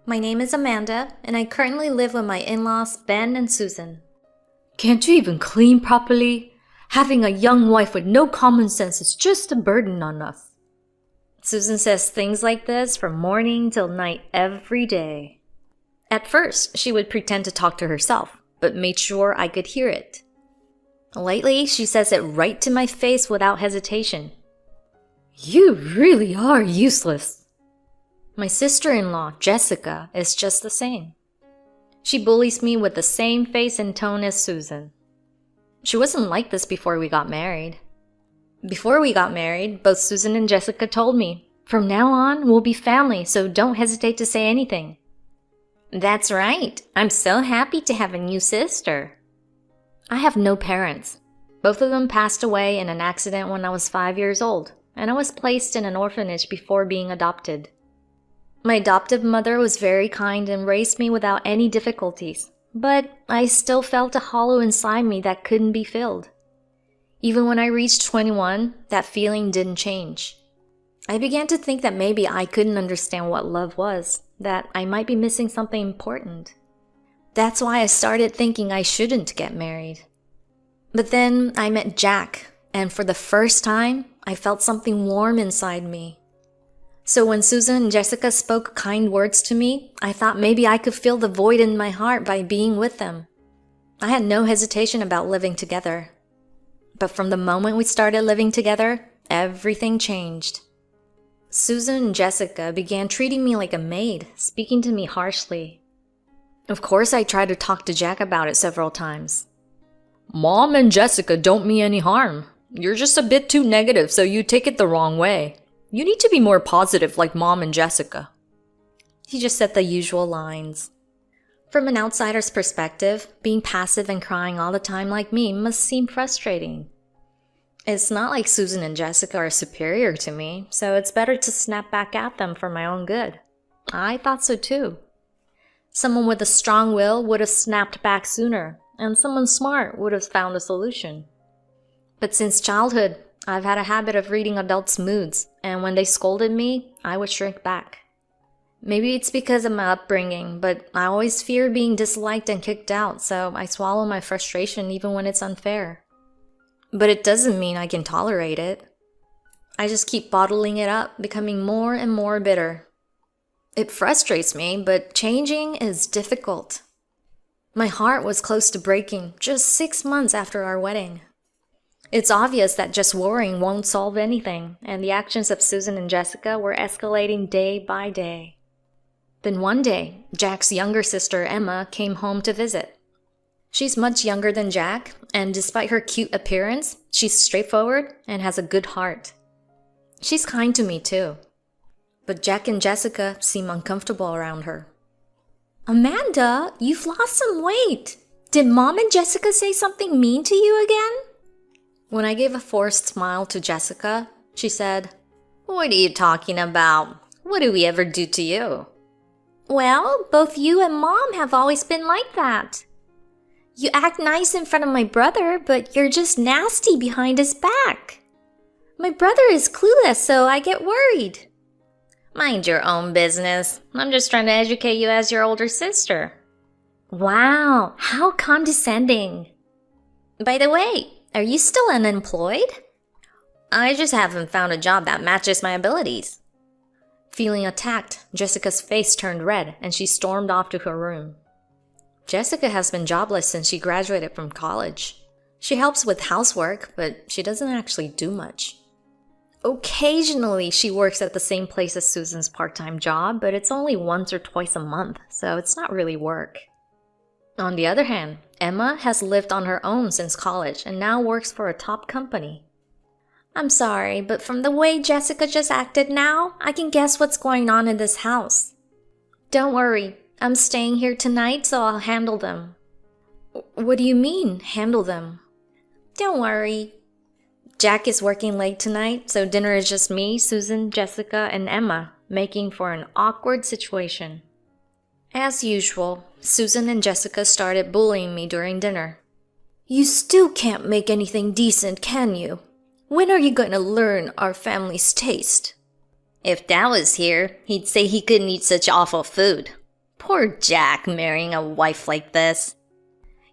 My name is Amanda, and I currently live with my in-laws Ben and Susan. Can't you even clean properly? Having a young wife with no common sense is just a burden on us. Susan says things like this from morning till night every day. At first, she would pretend to talk to herself, but made sure I could hear it. Lately, she says it right to my face without hesitation. You really are useless. My sister-in-law, Jessica, is just the same. She bullies me with the same face and tone as Susan. She wasn't like this before we got married. Before we got married, both Susan and Jessica told me, "From now on, we'll be family, so don't hesitate to say anything." That's right. I'm so happy to have a new sister. I have no parents. Both of them passed away in an accident when I was 5 years old, and I was placed in an orphanage before being adopted. My adoptive mother was very kind and raised me without any difficulties, but I still felt a hollow inside me that couldn't be filled. Even when I reached 21, that feeling didn't change. I began to think that maybe I couldn't understand what love was, that I might be missing something important. That's why I started thinking I shouldn't get married. But then I met Jack, and for the first time, I felt something warm inside me. So when Susan and Jessica spoke kind words to me, I thought maybe I could fill the void in my heart by being with them. I had no hesitation about living together. But from the moment we started living together, everything changed. Susan and Jessica began treating me like a maid, speaking to me harshly. Of course, I tried to talk to Jack about it several times. Mom and Jessica don't mean any harm. You're just a bit too negative, so you take it the wrong way. You need to be more positive like Mom and Jessica. He just said the usual lines. From an outsider's perspective, being passive and crying all the time like me must seem frustrating. It's not like Susan and Jessica are superior to me, so it's better to snap back at them for my own good. I thought so too. Someone with a strong will would have snapped back sooner, and someone smart would have found a solution. But since childhood, I've had a habit of reading adults' moods, and when they scolded me, I would shrink back. Maybe it's because of my upbringing, but I always feared being disliked and kicked out, so I swallow my frustration even when it's unfair. But it doesn't mean I can tolerate it. I just keep bottling it up, becoming more and more bitter. It frustrates me, but changing is difficult. My heart was close to breaking just 6 months after our wedding. It's obvious that just worrying won't solve anything, and the actions of Susan and Jessica were escalating day by day. Then one day, Jack's younger sister Emma came home to visit. She's much younger than Jack, and despite her cute appearance, she's straightforward and has a good heart. She's kind to me too. But Jack and Jessica seem uncomfortable around her. Amanda, you've lost some weight. Did Mom and Jessica say something mean to you again? When I gave a forced smile to Jessica, she said, "What are you talking about? What do we ever do to you?" Well, both you and Mom have always been like that. You act nice in front of my brother, but you're just nasty behind his back. My brother is clueless, so I get worried. Mind your own business. I'm just trying to educate you as your older sister. Wow, how condescending. By the way, are you still unemployed? I just haven't found a job that matches my abilities. Feeling attacked, Jessica's face turned red and she stormed off to her room. Jessica has been jobless since she graduated from college. She helps with housework, but she doesn't actually do much. Occasionally, she works at the same place as Susan's part-time job, but it's only once or twice a month, so it's not really work. On the other hand, Emma has lived on her own since college and now works for a top company. I'm sorry, but from the way Jessica just acted now, I can guess what's going on in this house. Don't worry, I'm staying here tonight, so I'll handle them. What do you mean, handle them? Don't worry. Jack is working late tonight, so dinner is just me, Susan, Jessica, and Emma, making for an awkward situation. As usual, Susan and Jessica started bullying me during dinner. You still can't make anything decent, can you? When are you going to learn our family's taste? If Dad was here, he'd say he couldn't eat such awful food. Poor Jack marrying a wife like this.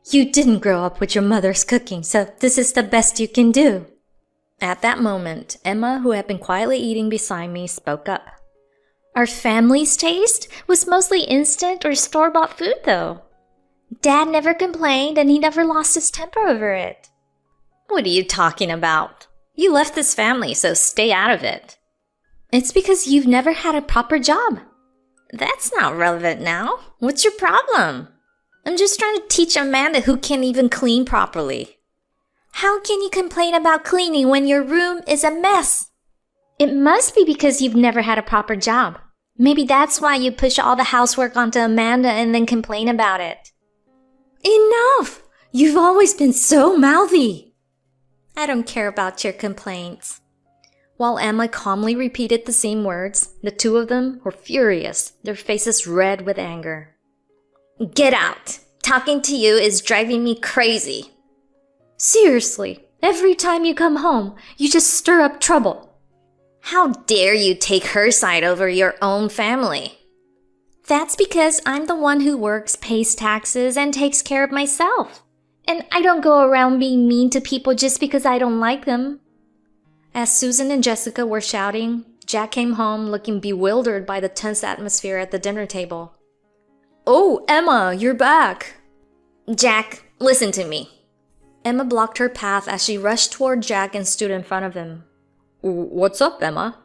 You didn't grow up with your mother's cooking, so this is the best you can do. At that moment, Emma, who had been quietly eating beside me, spoke up. Our family's taste was mostly instant or store-bought food, though. Dad never complained and he never lost his temper over it. What are you talking about? You left this family, so stay out of it. It's because you've never had a proper job. That's not relevant now. What's your problem? I'm just trying to teach Amanda who can't even clean properly. How can you complain about cleaning when your room is a mess? It must be because you've never had a proper job. Maybe that's why you push all the housework onto Amanda and then complain about it. Enough! You've always been so mouthy. I don't care about your complaints. While Emma calmly repeated the same words, the two of them were furious, their faces red with anger. Get out! Talking to you is driving me crazy. Seriously, every time you come home, you just stir up trouble. How dare you take her side over your own family? That's because I'm the one who works, pays taxes, and takes care of myself. And I don't go around being mean to people just because I don't like them. As Susan and Jessica were shouting, Jack came home looking bewildered by the tense atmosphere at the dinner table. Oh, Emma, you're back. Jack, listen to me. Emma blocked her path as she rushed toward Jack and stood in front of him. What's up, Emma?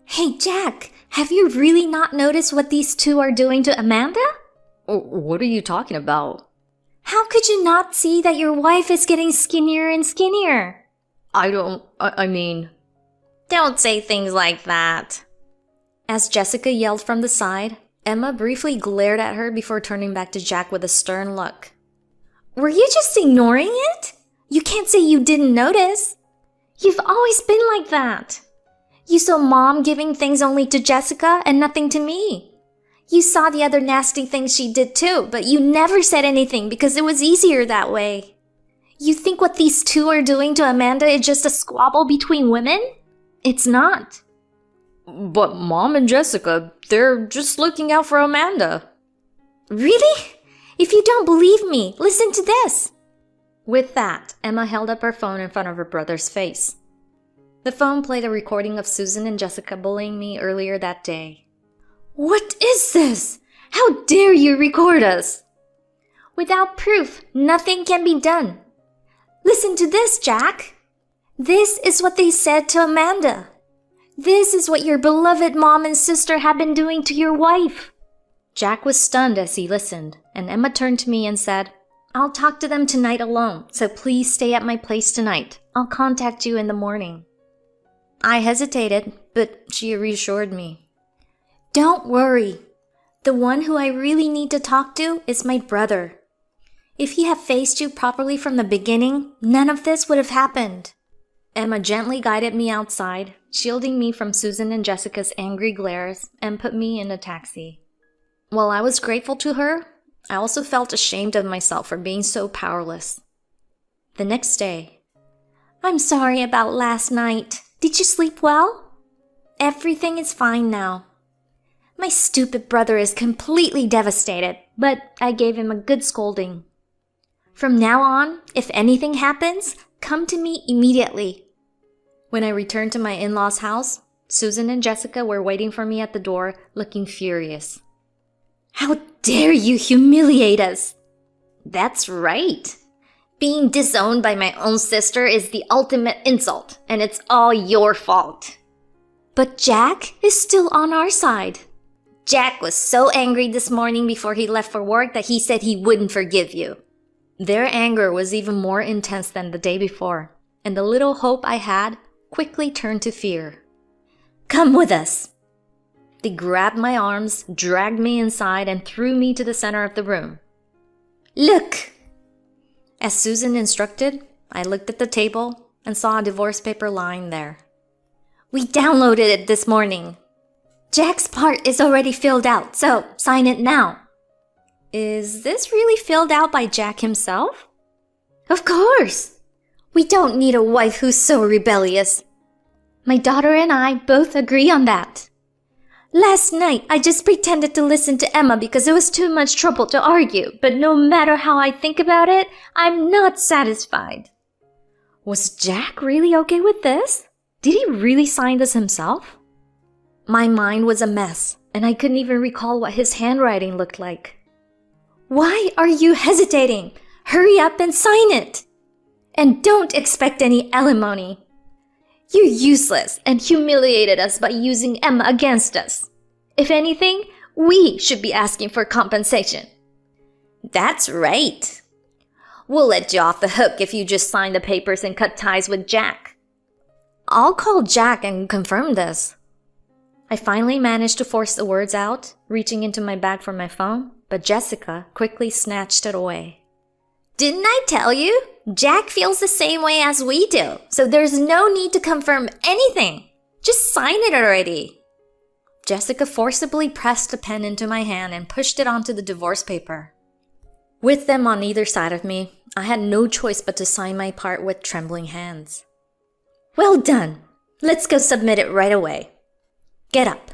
Hey, Jack, have you really not noticed what these two are doing to Amanda? What are you talking about? How could you not see that your wife is getting skinnier and skinnier? I mean... Don't say things like that. As Jessica yelled from the side, Emma briefly glared at her before turning back to Jack with a stern look. Were you just ignoring it? You can't say you didn't notice. You've always been like that. You saw Mom giving things only to Jessica and nothing to me. You saw the other nasty things she did too, but you never said anything because it was easier that way. You think what these two are doing to Amanda is just a squabble between women? It's not. But Mom and Jessica, they're just looking out for Amanda. Really? If you don't believe me, listen to this. With that, Emma held up her phone in front of her brother's face. The phone played a recording of Susan and Jessica bullying me earlier that day. What is this? How dare you record us? Without proof, nothing can be done. Listen to this, Jack. This is what they said to Amanda. This is what your beloved mom and sister have been doing to your wife. Jack was stunned as he listened, and Emma turned to me and said, I'll talk to them tonight alone, so please stay at my place tonight. I'll contact you in the morning. I hesitated, but she reassured me. Don't worry. The one who I really need to talk to is my brother. If he had faced you properly from the beginning, none of this would have happened. Emma gently guided me outside, shielding me from Susan and Jessica's angry glares, and put me in a taxi. While I was grateful to her, I also felt ashamed of myself for being so powerless. The next day, I'm sorry about last night. Did you sleep well? Everything is fine now. My stupid brother is completely devastated, but I gave him a good scolding. From now on, if anything happens, come to me immediately. When I returned to my in-laws' house, Susan and Jessica were waiting for me at the door, looking furious. How dare you humiliate us? That's right. Being disowned by my own sister is the ultimate insult, and it's all your fault. But Jack is still on our side. Jack was so angry this morning before he left for work that he said he wouldn't forgive you. Their anger was even more intense than the day before, and the little hope I had quickly turned to fear. Come with us. They grabbed my arms, dragged me inside, and threw me to the center of the room. Look! As Susan instructed, I looked at the table and saw a divorce paper lying there. We downloaded it this morning. Jack's part is already filled out, so sign it now. Is this really filled out by Jack himself? Of course! We don't need a wife who's so rebellious. My daughter and I both agree on that. Last night, I just pretended to listen to Emma because it was too much trouble to argue, but no matter how I think about it, I'm not satisfied. Was Jack really okay with this? Did he really sign this himself? My mind was a mess, and I couldn't even recall what his handwriting looked like. Why are you hesitating? Hurry up and sign it! And don't expect any alimony. You useless and humiliated us by using Emma against us. If anything, we should be asking for compensation. That's right. We'll let you off the hook if you just sign the papers and cut ties with Jack. I'll call Jack and confirm this. I finally managed to force the words out, reaching into my bag for my phone, but Jessica quickly snatched it away. Didn't I tell you? Jack feels the same way as we do, so there's no need to confirm anything. Just sign it already. Jessica forcibly pressed a pen into my hand and pushed it onto the divorce paper. With them on either side of me, I had no choice but to sign my part with trembling hands. Well done. Let's go submit it right away. Get up.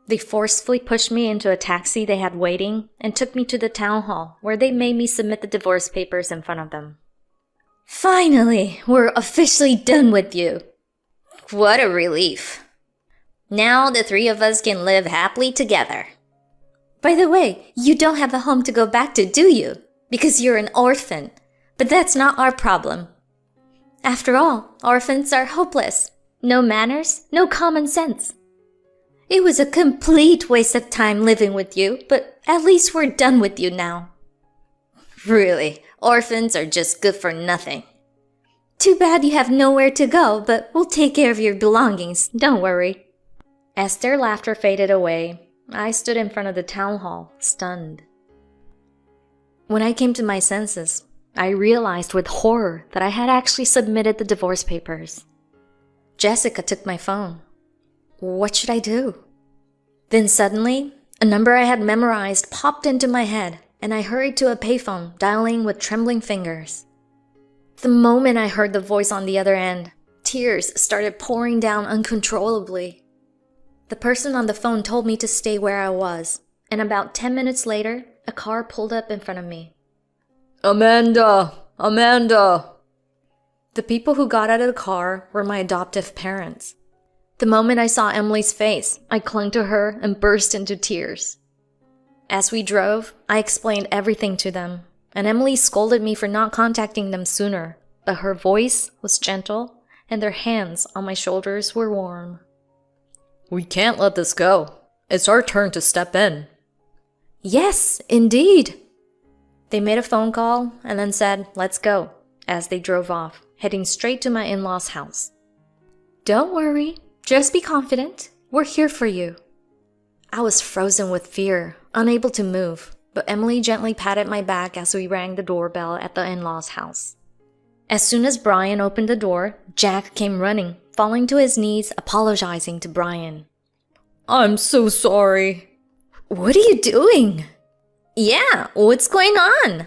They forcefully pushed me into a taxi they had waiting and took me to the town hall where they made me submit the divorce papers in front of them. Finally, we're officially done with you. What a relief. Now the three of us can live happily together. By the way, you don't have a home to go back to, do you? Because you're an orphan. But that's not our problem. After all, orphans are hopeless. No manners, no common sense. It was a complete waste of time living with you, but at least we're done with you now. Really, orphans are just good for nothing. Too bad you have nowhere to go, but we'll take care of your belongings, don't worry. As their laughter faded away, I stood in front of the town hall, stunned. When I came to my senses, I realized with horror that I had actually submitted the divorce papers. Jessica took my phone. What should I do? Then suddenly, a number I had memorized popped into my head, and I hurried to a payphone, dialing with trembling fingers. The moment I heard the voice on the other end, tears started pouring down uncontrollably. The person on the phone told me to stay where I was, and about 10 minutes later, a car pulled up in front of me. Amanda! Amanda! The people who got out of the car were my adoptive parents. The moment I saw Emily's face, I clung to her and burst into tears. As we drove, I explained everything to them, and Emily scolded me for not contacting them sooner, but her voice was gentle, and their hands on my shoulders were warm. We can't let this go. It's our turn to step in. Yes, indeed. They made a phone call and then said, let's go, as they drove off, heading straight to my in-laws' house. Don't worry, just be confident. We're here for you. I was frozen with fear, unable to move, but Emily gently patted my back as we rang the doorbell at the in-laws' house. As soon as Brian opened the door, Jack came running, falling to his knees, apologizing to Brian. I'm so sorry. What are you doing? Yeah, what's going on?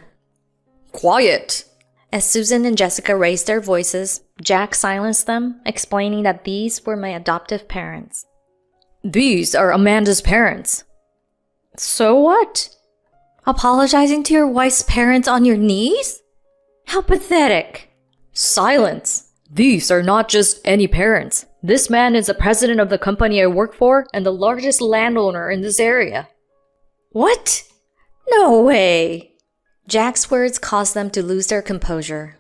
Quiet. As Susan and Jessica raised their voices, Jack silenced them, explaining that these were my adoptive parents. These are Amanda's parents. So what? Apologizing to your wife's parents on your knees? How pathetic. Silence. These are not just any parents. This man is the president of the company I work for and the largest landowner in this area. What? No way. Jack's words caused them to lose their composure.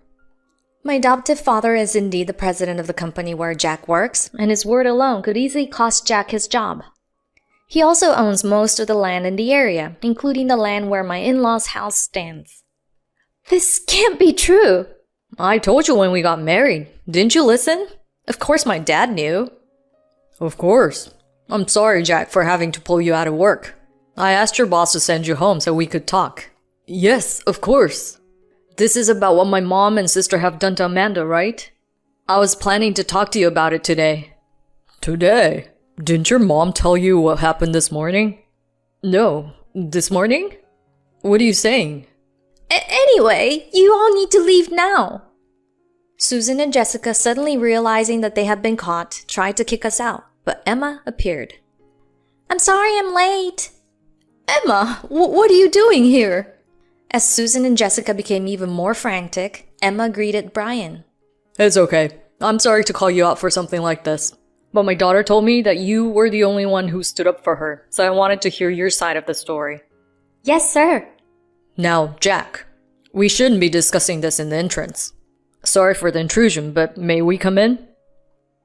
My adoptive father is indeed the president of the company where Jack works, and his word alone could easily cost Jack his job. He also owns most of the land in the area, including the land where my in-laws' house stands. This can't be true. I told you when we got married. Didn't you listen? Of course my dad knew. Of course. I'm sorry, Jack, for having to pull you out of work. I asked your boss to send you home so we could talk. Yes, of course. This is about what my mom and sister have done to Amanda, right? I was planning to talk to you about it today. Today? Didn't your mom tell you what happened this morning? No. This morning? What are you saying? Anyway, you all need to leave now. Susan and Jessica, suddenly realizing that they had been caught, tried to kick us out, but Emma appeared. I'm sorry I'm late. Emma, what are you doing here? As Susan and Jessica became even more frantic, Emma greeted Brian. It's okay. I'm sorry to call you out for something like this. But my daughter told me that you were the only one who stood up for her, so I wanted to hear your side of the story. Yes, sir. Now, Jack, we shouldn't be discussing this in the entrance. Sorry for the intrusion, but may we come in?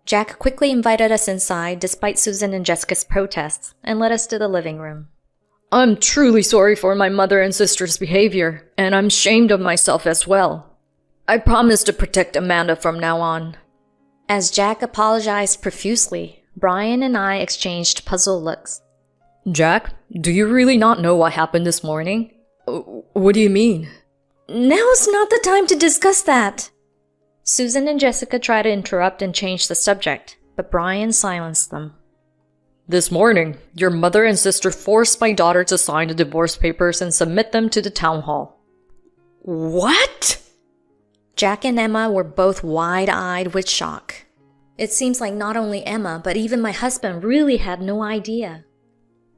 Jack quickly invited us inside despite Susan and Jessica's protests and led us to the living room. I'm truly sorry for my mother and sister's behavior, and I'm ashamed of myself as well. I promise to protect Amanda from now on. As Jack apologized profusely, Brian and I exchanged puzzled looks. Jack, do you really not know what happened this morning? What do you mean? Now's not the time to discuss that. Susan and Jessica tried to interrupt and change the subject, but Brian silenced them. This morning, your mother and sister forced my daughter to sign the divorce papers and submit them to the town hall. What? Jack and Emma were both wide-eyed with shock. It seems like not only Emma, but even my husband really had no idea.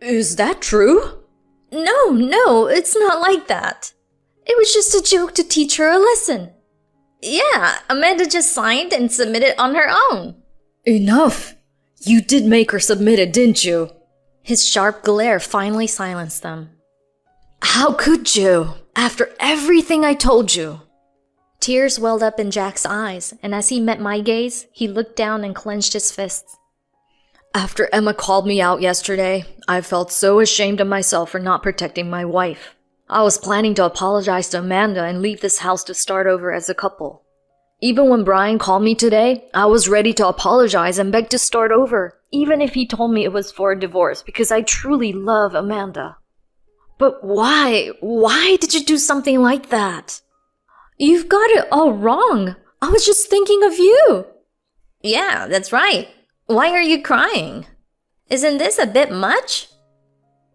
Is that true? No, it's not like that. It was just a joke to teach her a lesson. Yeah, Amanda just signed and submitted on her own. Enough! You did make her submit it, didn't you? His sharp glare finally silenced them. How could you? After everything I told you. Tears welled up in Jack's eyes, and as he met my gaze, he looked down and clenched his fists. After Emma called me out yesterday, I felt so ashamed of myself for not protecting my wife. I was planning to apologize to Amanda and leave this house to start over as a couple. Even when Brian called me today, I was ready to apologize and beg to start over, even if he told me it was for a divorce, because I truly love Amanda. But why? Why did you do something like that? You've got it all wrong. I was just thinking of you. Yeah, that's right. Why are you crying? Isn't this a bit much?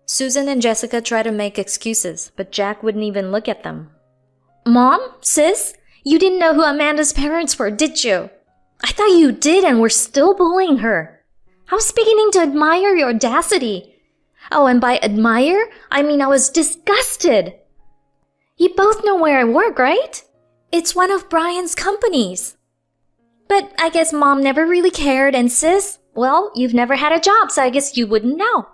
Susan and Jessica tried to make excuses, but Jack wouldn't even look at them. Mom? Sis? You didn't know who Amanda's parents were, did you? I thought you did and were still bullying her. I was beginning to admire your audacity. Oh, and by admire, I mean I was disgusted. You both know where I work, right? It's one of Brian's companies. But I guess Mom never really cared, and Sis, well, you've never had a job, so I guess you wouldn't know.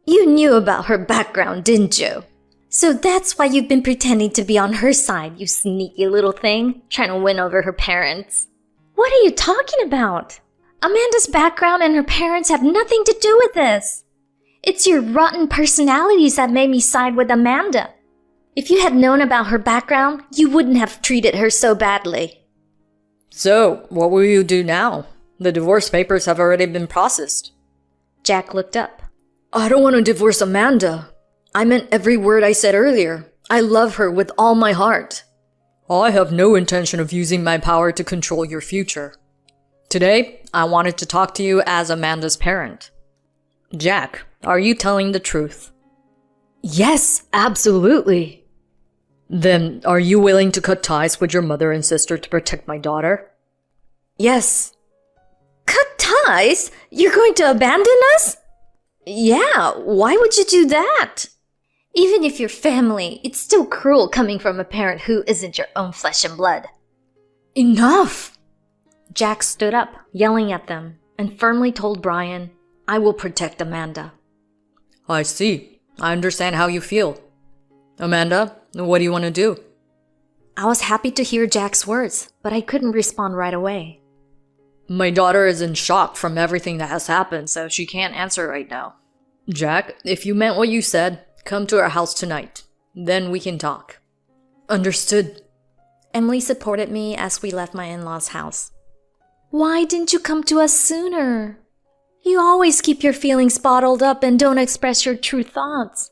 You knew about her background, didn't you? So that's why you've been pretending to be on her side, you sneaky little thing, trying to win over her parents. What are you talking about? Amanda's background and her parents have nothing to do with this. It's your rotten personalities that made me side with Amanda. If you had known about her background, you wouldn't have treated her so badly. So, what will you do now? The divorce papers have already been processed. Jack looked up. I don't want to divorce Amanda. I meant every word I said earlier. I love her with all my heart. I have no intention of using my power to control your future. Today, I wanted to talk to you as Amanda's parent. Jack, are you telling the truth? Yes, absolutely. Then, are you willing to cut ties with your mother and sister to protect my daughter? Yes. Cut ties? You're going to abandon us? Yeah, why would you do that? Even if you're family, it's still cruel coming from a parent who isn't your own flesh and blood. Enough! Jack stood up, yelling at them, and firmly told Brian, I will protect Amanda. I see. I understand how you feel. Amanda, what do you want to do? I was happy to hear Jack's words, but I couldn't respond right away. My daughter is in shock from everything that has happened, so she can't answer right now. Jack, if you meant what you said, come to our house tonight. Then we can talk. Understood. Emily supported me as we left my in-laws' house. Why didn't you come to us sooner? You always keep your feelings bottled up and don't express your true thoughts.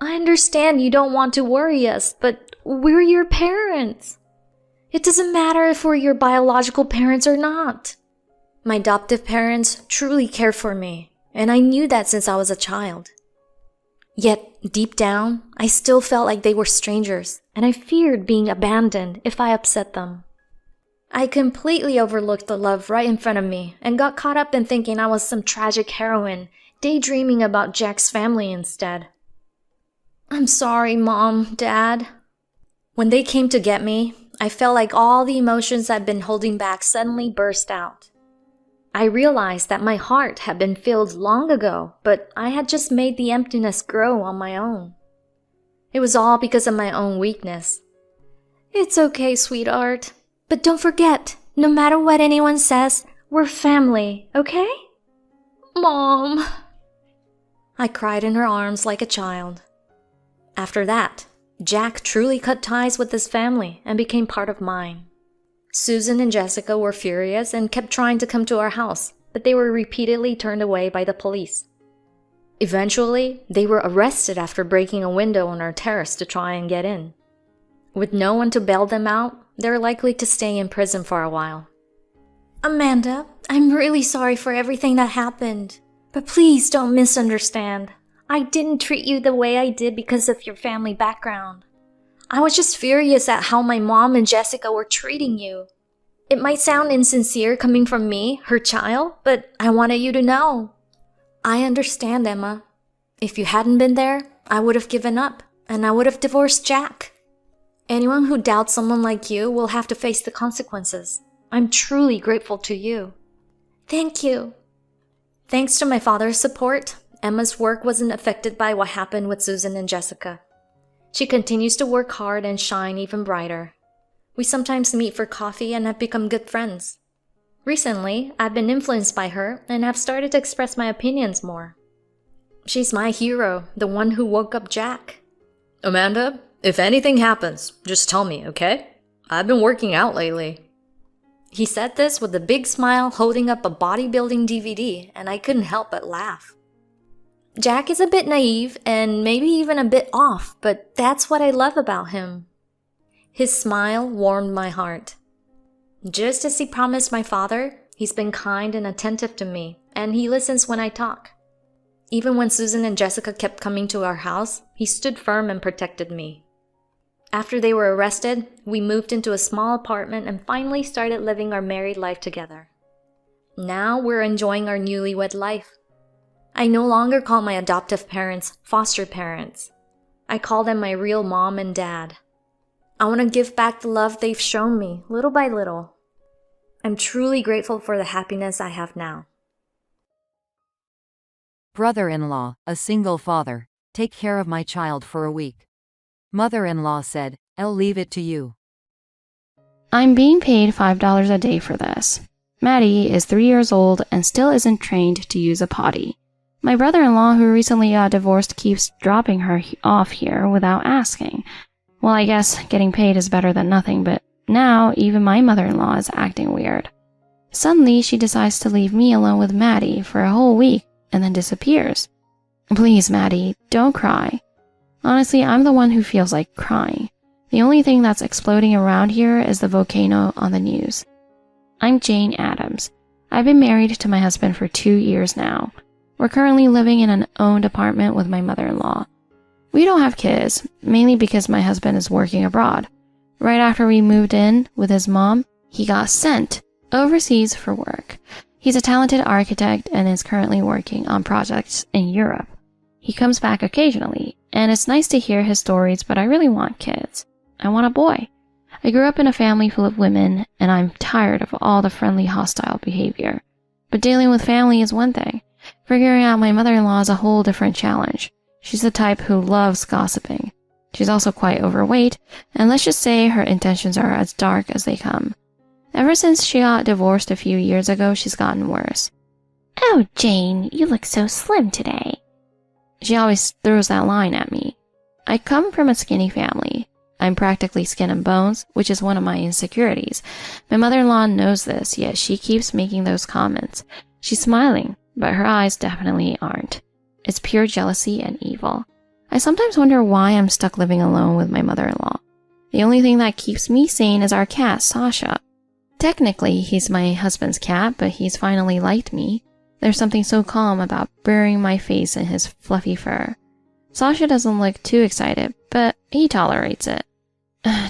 I understand you don't want to worry us, but we're your parents. It doesn't matter if we're your biological parents or not. My adoptive parents truly care for me, and I knew that since I was a child. Yet, deep down, I still felt like they were strangers, and I feared being abandoned if I upset them. I completely overlooked the love right in front of me and got caught up in thinking I was some tragic heroine daydreaming about Jack's family instead. I'm sorry, Mom, Dad. When they came to get me, I felt like all the emotions I'd been holding back suddenly burst out. I realized that my heart had been filled long ago, but I had just made the emptiness grow on my own. It was all because of my own weakness. It's okay, sweetheart. But don't forget, no matter what anyone says, we're family, okay? Mom. I cried in her arms like a child. After that, Jack truly cut ties with his family and became part of mine. Susan and Jessica were furious and kept trying to come to our house, but they were repeatedly turned away by the police. Eventually, they were arrested after breaking a window on our terrace to try and get in. With no one to bail them out, they're likely to stay in prison for a while. Amanda, I'm really sorry for everything that happened, but please don't misunderstand. I didn't treat you the way I did because of your family background. I was just furious at how my mom and Jessica were treating you. It might sound insincere coming from me, her child, but I wanted you to know. I understand, Emma. If you hadn't been there, I would have given up, and I would have divorced Jack. Anyone who doubts someone like you will have to face the consequences. I'm truly grateful to you. Thank you. Thanks to my father's support, Emma's work wasn't affected by what happened with Susan and Jessica. She continues to work hard and shine even brighter. We sometimes meet for coffee and have become good friends. Recently, I've been influenced by her and have started to express my opinions more. She's my hero, the one who woke up Jack. Amanda, if anything happens, just tell me, okay? I've been working out lately. He said this with a big smile holding up a bodybuilding DVD, and I couldn't help but laugh. Jack is a bit naive and maybe even a bit off, but that's what I love about him. His smile warmed my heart. Just as he promised my father, he's been kind and attentive to me, and he listens when I talk. Even when Susan and Jessica kept coming to our house, he stood firm and protected me. After they were arrested, we moved into a small apartment and finally started living our married life together. Now we're enjoying our newlywed life. I no longer call my adoptive parents foster parents. I call them my real mom and dad. I want to give back the love they've shown me, little by little. I'm truly grateful for the happiness I have now. Brother-in-law, a single father, take care of my child for a week. Mother-in-law said, I'll leave it to you. I'm being paid $5 a day for this. Maddie is 3 years old and still isn't trained to use a potty. My brother-in-law, who recently got divorced, keeps dropping her off here without asking. Well, I guess getting paid is better than nothing, but now even my mother-in-law is acting weird. Suddenly, she decides to leave me alone with Maddie for a whole week and then disappears. Please, Maddie, don't cry. Honestly, I'm the one who feels like crying. The only thing that's exploding around here is the volcano on the news. I'm Jane Adams. I've been married to my husband for 2 years now. We're currently living in an owned apartment with my mother-in-law. We don't have kids, mainly because my husband is working abroad. Right after we moved in with his mom, he got sent overseas for work. He's a talented architect and is currently working on projects in Europe. He comes back occasionally, and it's nice to hear his stories, but I really want kids. I want a boy. I grew up in a family full of women, and I'm tired of all the friendly, hostile behavior. But dealing with family is one thing. Figuring out my mother-in-law is a whole different challenge. She's the type who loves gossiping. She's also quite overweight, and let's just say her intentions are as dark as they come. Ever since she got divorced a few years ago, she's gotten worse. Oh, Jane, you look so slim today. She always throws that line at me. I come from a skinny family. I'm practically skin and bones, which is one of my insecurities. My mother-in-law knows this, yet she keeps making those comments. She's smiling, but her eyes definitely aren't. It's pure jealousy and evil. I sometimes wonder why I'm stuck living alone with my mother-in-law. The only thing that keeps me sane is our cat, Sasha. Technically, he's my husband's cat, but he's finally liked me. There's something so calm about burying my face in his fluffy fur. Sasha doesn't look too excited, but he tolerates it.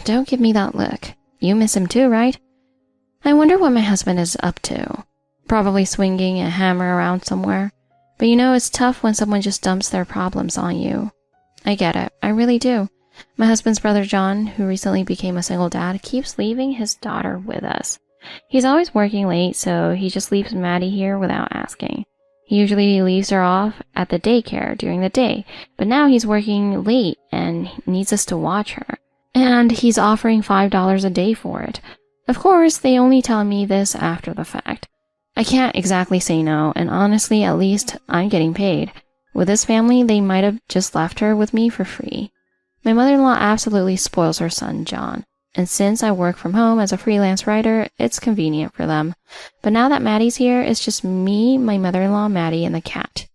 Don't give me that look. You miss him too, right? I wonder what my husband is up to. Probably swinging a hammer around somewhere. But you know, it's tough when someone just dumps their problems on you. I get it. I really do. My husband's brother John, who recently became a single dad, keeps leaving his daughter with us. He's always working late, so he just leaves Maddie here without asking. He usually leaves her off at the daycare during the day, but now he's working late and needs us to watch her. And he's offering $5 a day for it. Of course, they only tell me this after the fact. I can't exactly say no, and honestly, at least I'm getting paid. With this family, they might have just left her with me for free. My mother-in-law absolutely spoils her son, John. And since I work from home as a freelance writer, it's convenient for them. But now that Maddie's here, it's just me, my mother-in-law, Maddie, and the cat.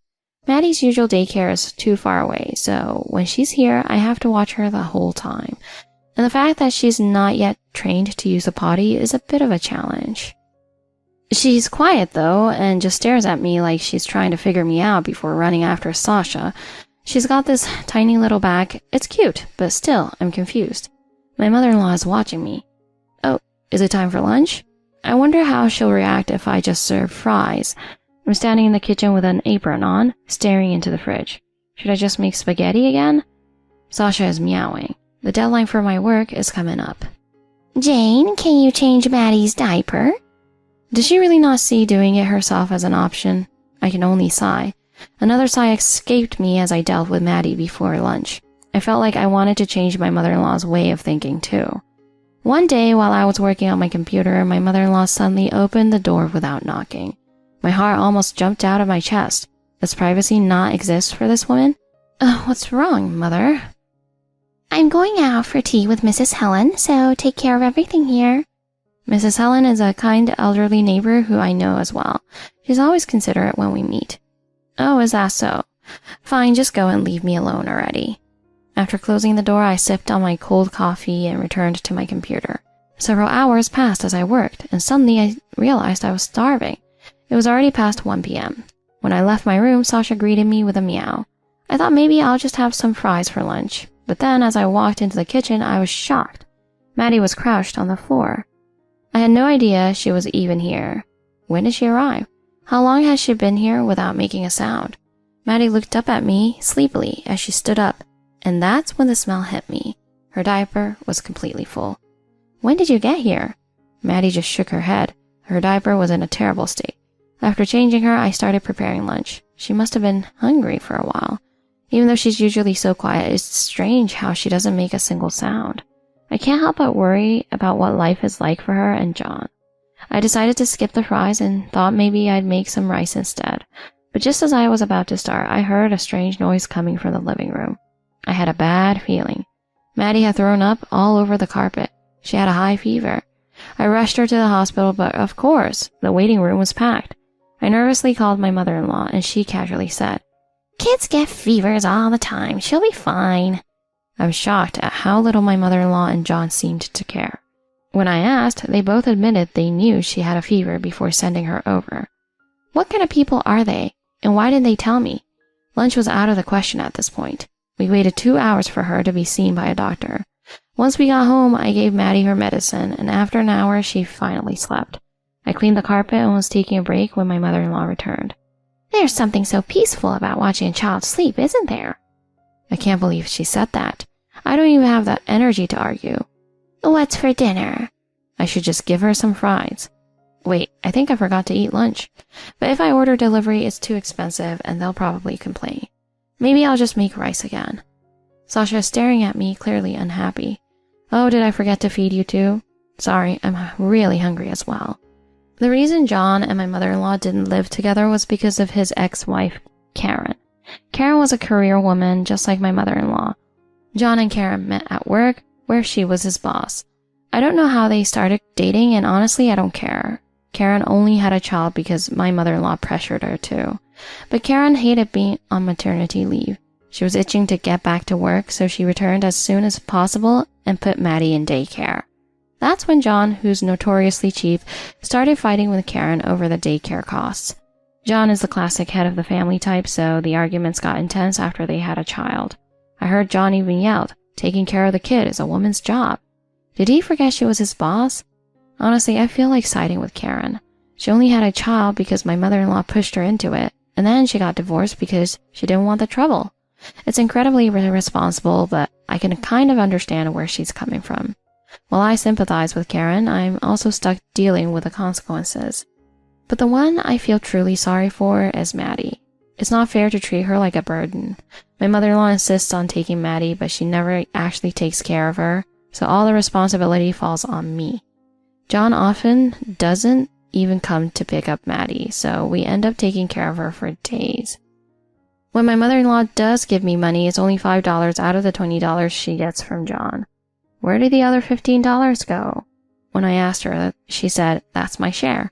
Maddie's usual daycare is too far away, so when she's here, I have to watch her the whole time. And the fact that she's not yet trained to use a potty is a bit of a challenge. She's quiet, though, and just stares at me like she's trying to figure me out before running after Sasha. She's got this tiny little bag. It's cute, but still, I'm confused. My mother-in-law is watching me. Oh, is it time for lunch? I wonder how she'll react if I just serve fries. I'm standing in the kitchen with an apron on, staring into the fridge. Should I just make spaghetti again? Sasha is meowing. The deadline for my work is coming up. Jane, can you change Maddie's diaper? Did she really not see doing it herself as an option? I can only sigh. Another sigh escaped me as I dealt with Maddie before lunch. I felt like I wanted to change my mother-in-law's way of thinking too. One day, while I was working on my computer, my mother-in-law suddenly opened the door without knocking. My heart almost jumped out of my chest. Does privacy not exist for this woman? What's wrong, Mother? I'm going out for tea with Mrs. Helen, so take care of everything here. Mrs. Helen is a kind elderly neighbor who I know as well. She's always considerate when we meet. Oh, is that so? Fine, just go and leave me alone already. After closing the door, I sipped on my cold coffee and returned to my computer. Several hours passed as I worked, and suddenly I realized I was starving. It was already past 1 p.m. When I left my room, Sasha greeted me with a meow. I thought maybe I'll just have some fries for lunch, but then as I walked into the kitchen, I was shocked. Maddie was crouched on the floor. I had no idea she was even here. When did she arrive? How long has she been here without making a sound? Maddie looked up at me sleepily as she stood up, and that's when the smell hit me. Her diaper was completely full. When did you get here? Maddie just shook her head. Her diaper was in a terrible state. After changing her, I started preparing lunch. She must have been hungry for a while. Even though she's usually so quiet, it's strange how she doesn't make a single sound. I can't help but worry about what life is like for her and John. I decided to skip the fries and thought maybe I'd make some rice instead. But just as I was about to start, I heard a strange noise coming from the living room. I had a bad feeling. Maddie had thrown up all over the carpet. She had a high fever. I rushed her to the hospital, but of course, the waiting room was packed. I nervously called my mother-in-law, and she casually said, "Kids get fevers all the time. She'll be fine." I was shocked at how little my mother-in-law and John seemed to care. When I asked, they both admitted they knew she had a fever before sending her over. What kind of people are they, and why didn't they tell me? Lunch was out of the question at this point. We waited 2 hours for her to be seen by a doctor. Once we got home, I gave Maddie her medicine, and after an hour, she finally slept. I cleaned the carpet and was taking a break when my mother-in-law returned. There's something so peaceful about watching a child sleep, isn't there? I can't believe she said that. I don't even have that energy to argue. What's for dinner? I should just give her some fries. Wait, I think I forgot to eat lunch. But if I order delivery, it's too expensive and they'll probably complain. Maybe I'll just make rice again. Sasha is staring at me, clearly unhappy. Oh, did I forget to feed you too? Sorry, I'm really hungry as well. The reason John and my mother-in-law didn't live together was because of his ex-wife, Karen. Karen was a career woman, just like my mother-in-law. John and Karen met at work, where she was his boss. I don't know how they started dating, and honestly, I don't care. Karen only had a child because my mother-in-law pressured her to. But Karen hated being on maternity leave. She was itching to get back to work, so she returned as soon as possible and put Maddie in daycare. That's when John, who's notoriously cheap, started fighting with Karen over the daycare costs. John is the classic head of the family type, so the arguments got intense after they had a child. I heard John even yelled, "Taking care of the kid is a woman's job." Did he forget she was his boss? Honestly, I feel like siding with Karen. She only had a child because my mother-in-law pushed her into it, and then she got divorced because she didn't want the trouble. It's incredibly irresponsible, but I can kind of understand where she's coming from. While I sympathize with Karen, I'm also stuck dealing with the consequences. But the one I feel truly sorry for is Maddie. It's not fair to treat her like a burden. My mother-in-law insists on taking Maddie, but she never actually takes care of her, so all the responsibility falls on me. John often doesn't even come to pick up Maddie, so we end up taking care of her for days. When my mother-in-law does give me money, it's only $5 out of the $20 she gets from John. Where did the other $15 go? When I asked her, she said, that's my share.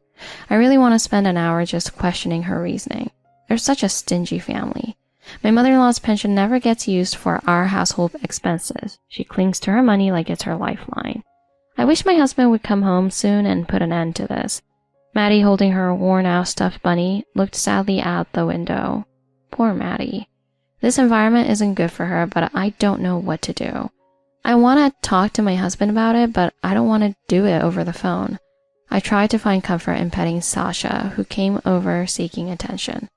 I really want to spend an hour just questioning her reasoning. They're such a stingy family. My mother-in-law's pension never gets used for our household expenses. She clings to her money like it's her lifeline. I wish my husband would come home soon and put an end to this. Maddie, holding her worn-out stuffed bunny, looked sadly out the window. Poor Maddie. This environment isn't good for her, but I don't know what to do. I want to talk to my husband about it, but I don't want to do it over the phone. I tried to find comfort in petting Sasha, who came over seeking attention.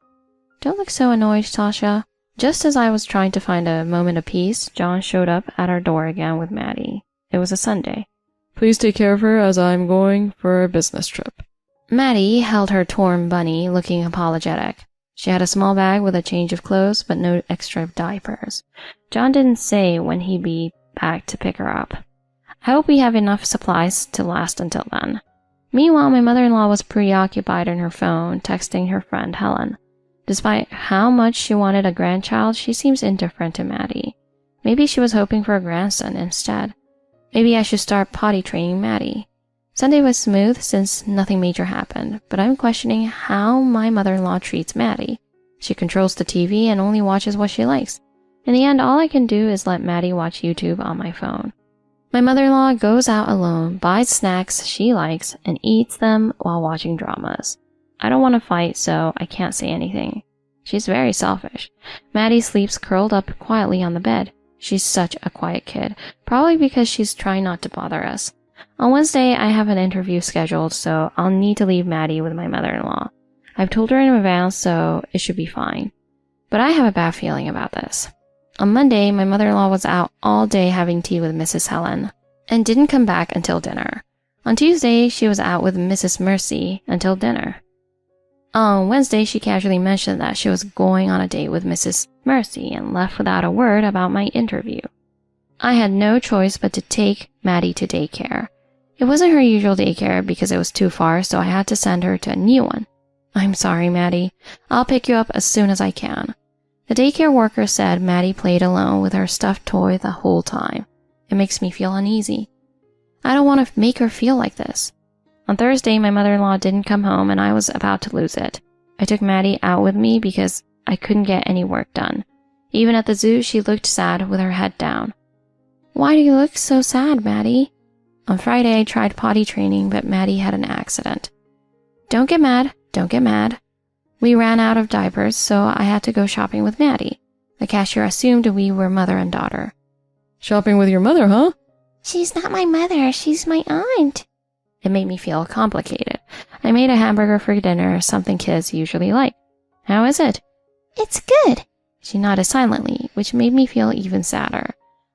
Don't look so annoyed, Sasha. Just as I was trying to find a moment of peace, John showed up at our door again with Maddie. It was a Sunday. Please take care of her as I'm going for a business trip. Maddie held her torn bunny, looking apologetic. She had a small bag with a change of clothes, but no extra diapers. John didn't say when he'd be back to pick her up. I hope we have enough supplies to last until then. Meanwhile, my mother-in-law was preoccupied on her phone, texting her friend Helen. Despite how much she wanted a grandchild, she seems indifferent to Maddie. Maybe she was hoping for a grandson instead. Maybe I should start potty training Maddie. Sunday was smooth since nothing major happened, but I'm questioning how my mother-in-law treats Maddie. She controls the TV and only watches what she likes. In the end, all I can do is let Maddie watch YouTube on my phone. My mother-in-law goes out alone, buys snacks she likes, and eats them while watching dramas. I don't want to fight, so I can't say anything. She's very selfish. Maddie sleeps curled up quietly on the bed. She's such a quiet kid, probably because she's trying not to bother us. On Wednesday, I have an interview scheduled, so I'll need to leave Maddie with my mother-in-law. I've told her in advance, so it should be fine. But I have a bad feeling about this. On Monday, my mother-in-law was out all day having tea with Mrs. Helen, and didn't come back until dinner. On Tuesday, she was out with Mrs. Mercy until dinner. On Wednesday, she casually mentioned that she was going on a date with Mrs. Mercy and left without a word about my interview. I had no choice but to take Maddie to daycare. It wasn't her usual daycare because it was too far, so I had to send her to a new one. I'm sorry, Maddie. I'll pick you up as soon as I can. The daycare worker said Maddie played alone with her stuffed toy the whole time. It makes me feel uneasy. I don't want to make her feel like this. On Thursday, my mother-in-law didn't come home and I was about to lose it. I took Maddie out with me because I couldn't get any work done. Even at the zoo, she looked sad with her head down. Why do you look so sad, Maddie? On Friday, I tried potty training, but Maddie had an accident. Don't get mad. Don't get mad. We ran out of diapers, so I had to go shopping with Maddie. The cashier assumed we were mother and daughter. Shopping with your mother, huh? She's not my mother, she's my aunt. It made me feel complicated. I made a hamburger for dinner, something kids usually like. How is it? It's good. She nodded silently, which made me feel even sadder.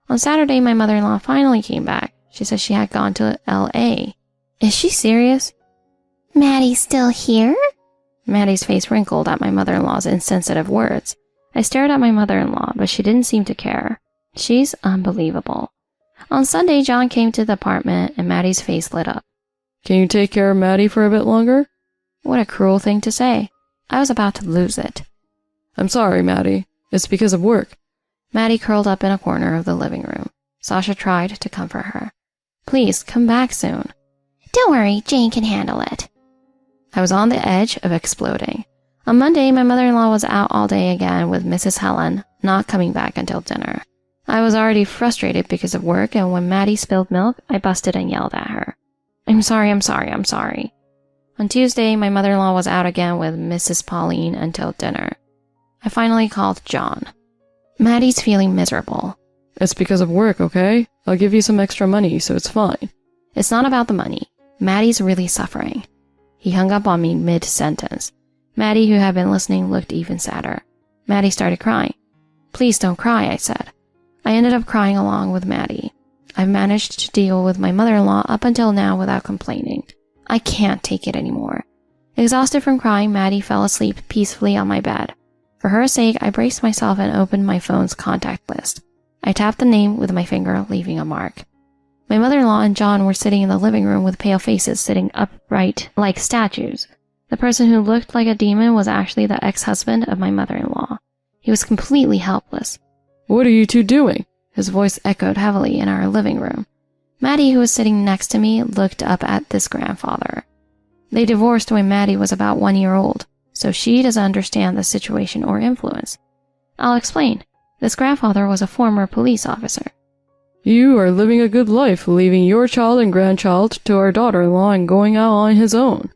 On Saturday, my mother-in-law finally came back. She said she had gone to L.A. Is she serious? Maddie's still here? Maddie's face wrinkled at my mother-in-law's insensitive words. I stared at my mother-in-law, but she didn't seem to care. She's unbelievable. On Sunday, John came to the apartment and Maddie's face lit up. Can you take care of Maddie for a bit longer? What a cruel thing to say. I was about to lose it. I'm sorry, Maddie. It's because of work. Maddie curled up in a corner of the living room. Sasha tried to comfort her. Please, come back soon. Don't worry, Jane can handle it. I was on the edge of exploding. On Monday, my mother-in-law was out all day again with Mrs. Helen, not coming back until dinner. I was already frustrated because of work, and when Maddie spilled milk, I busted and yelled at her. I'm sorry. On Tuesday, my mother-in-law was out again with Mrs. Pauline until dinner. I finally called John. Maddie's feeling miserable. It's because of work, okay? I'll give you some extra money, so it's fine. It's not about the money. Maddie's really suffering. He hung up on me mid-sentence. Maddie, who had been listening, looked even sadder. Maddie started crying. "Please don't cry," I said. I ended up crying along with Maddie. I've managed to deal with my mother-in-law up until now without complaining. I can't take it anymore. Exhausted from crying, Maddie fell asleep peacefully on my bed. For her sake, I braced myself and opened my phone's contact list. I tapped the name with my finger, leaving a mark. My mother-in-law and John were sitting in the living room with pale faces, sitting upright like statues. The person who looked like a demon was actually the ex-husband of my mother-in-law. He was completely helpless. "What are you two doing?" His voice echoed heavily in our living room. Maddie, who was sitting next to me, looked up at this grandfather. They divorced when Maddie was about 1 year old, so she doesn't understand the situation or influence. I'll explain. This grandfather was a former police officer. "You are living a good life, leaving your child and grandchild to our daughter-in-law and going out on his own."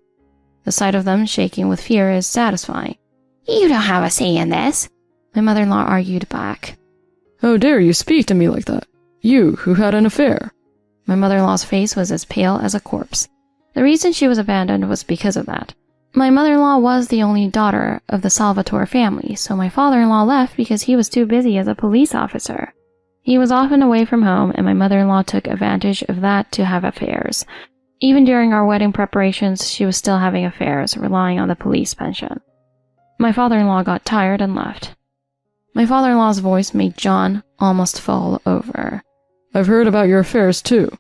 The sight of them shaking with fear is satisfying. "You don't have a say in this," my mother-in-law argued back. "How dare you speak to me like that? You, who had an affair." My mother-in-law's face was as pale as a corpse. The reason she was abandoned was because of that. My mother-in-law was the only daughter of the Salvatore family, so my father-in-law left because he was too busy as a police officer. He was often away from home, and my mother-in-law took advantage of that to have affairs. Even during our wedding preparations, she was still having affairs, relying on the police pension. My father-in-law got tired and left. My father-in-law's voice made John almost fall over. "I've heard about your affairs too."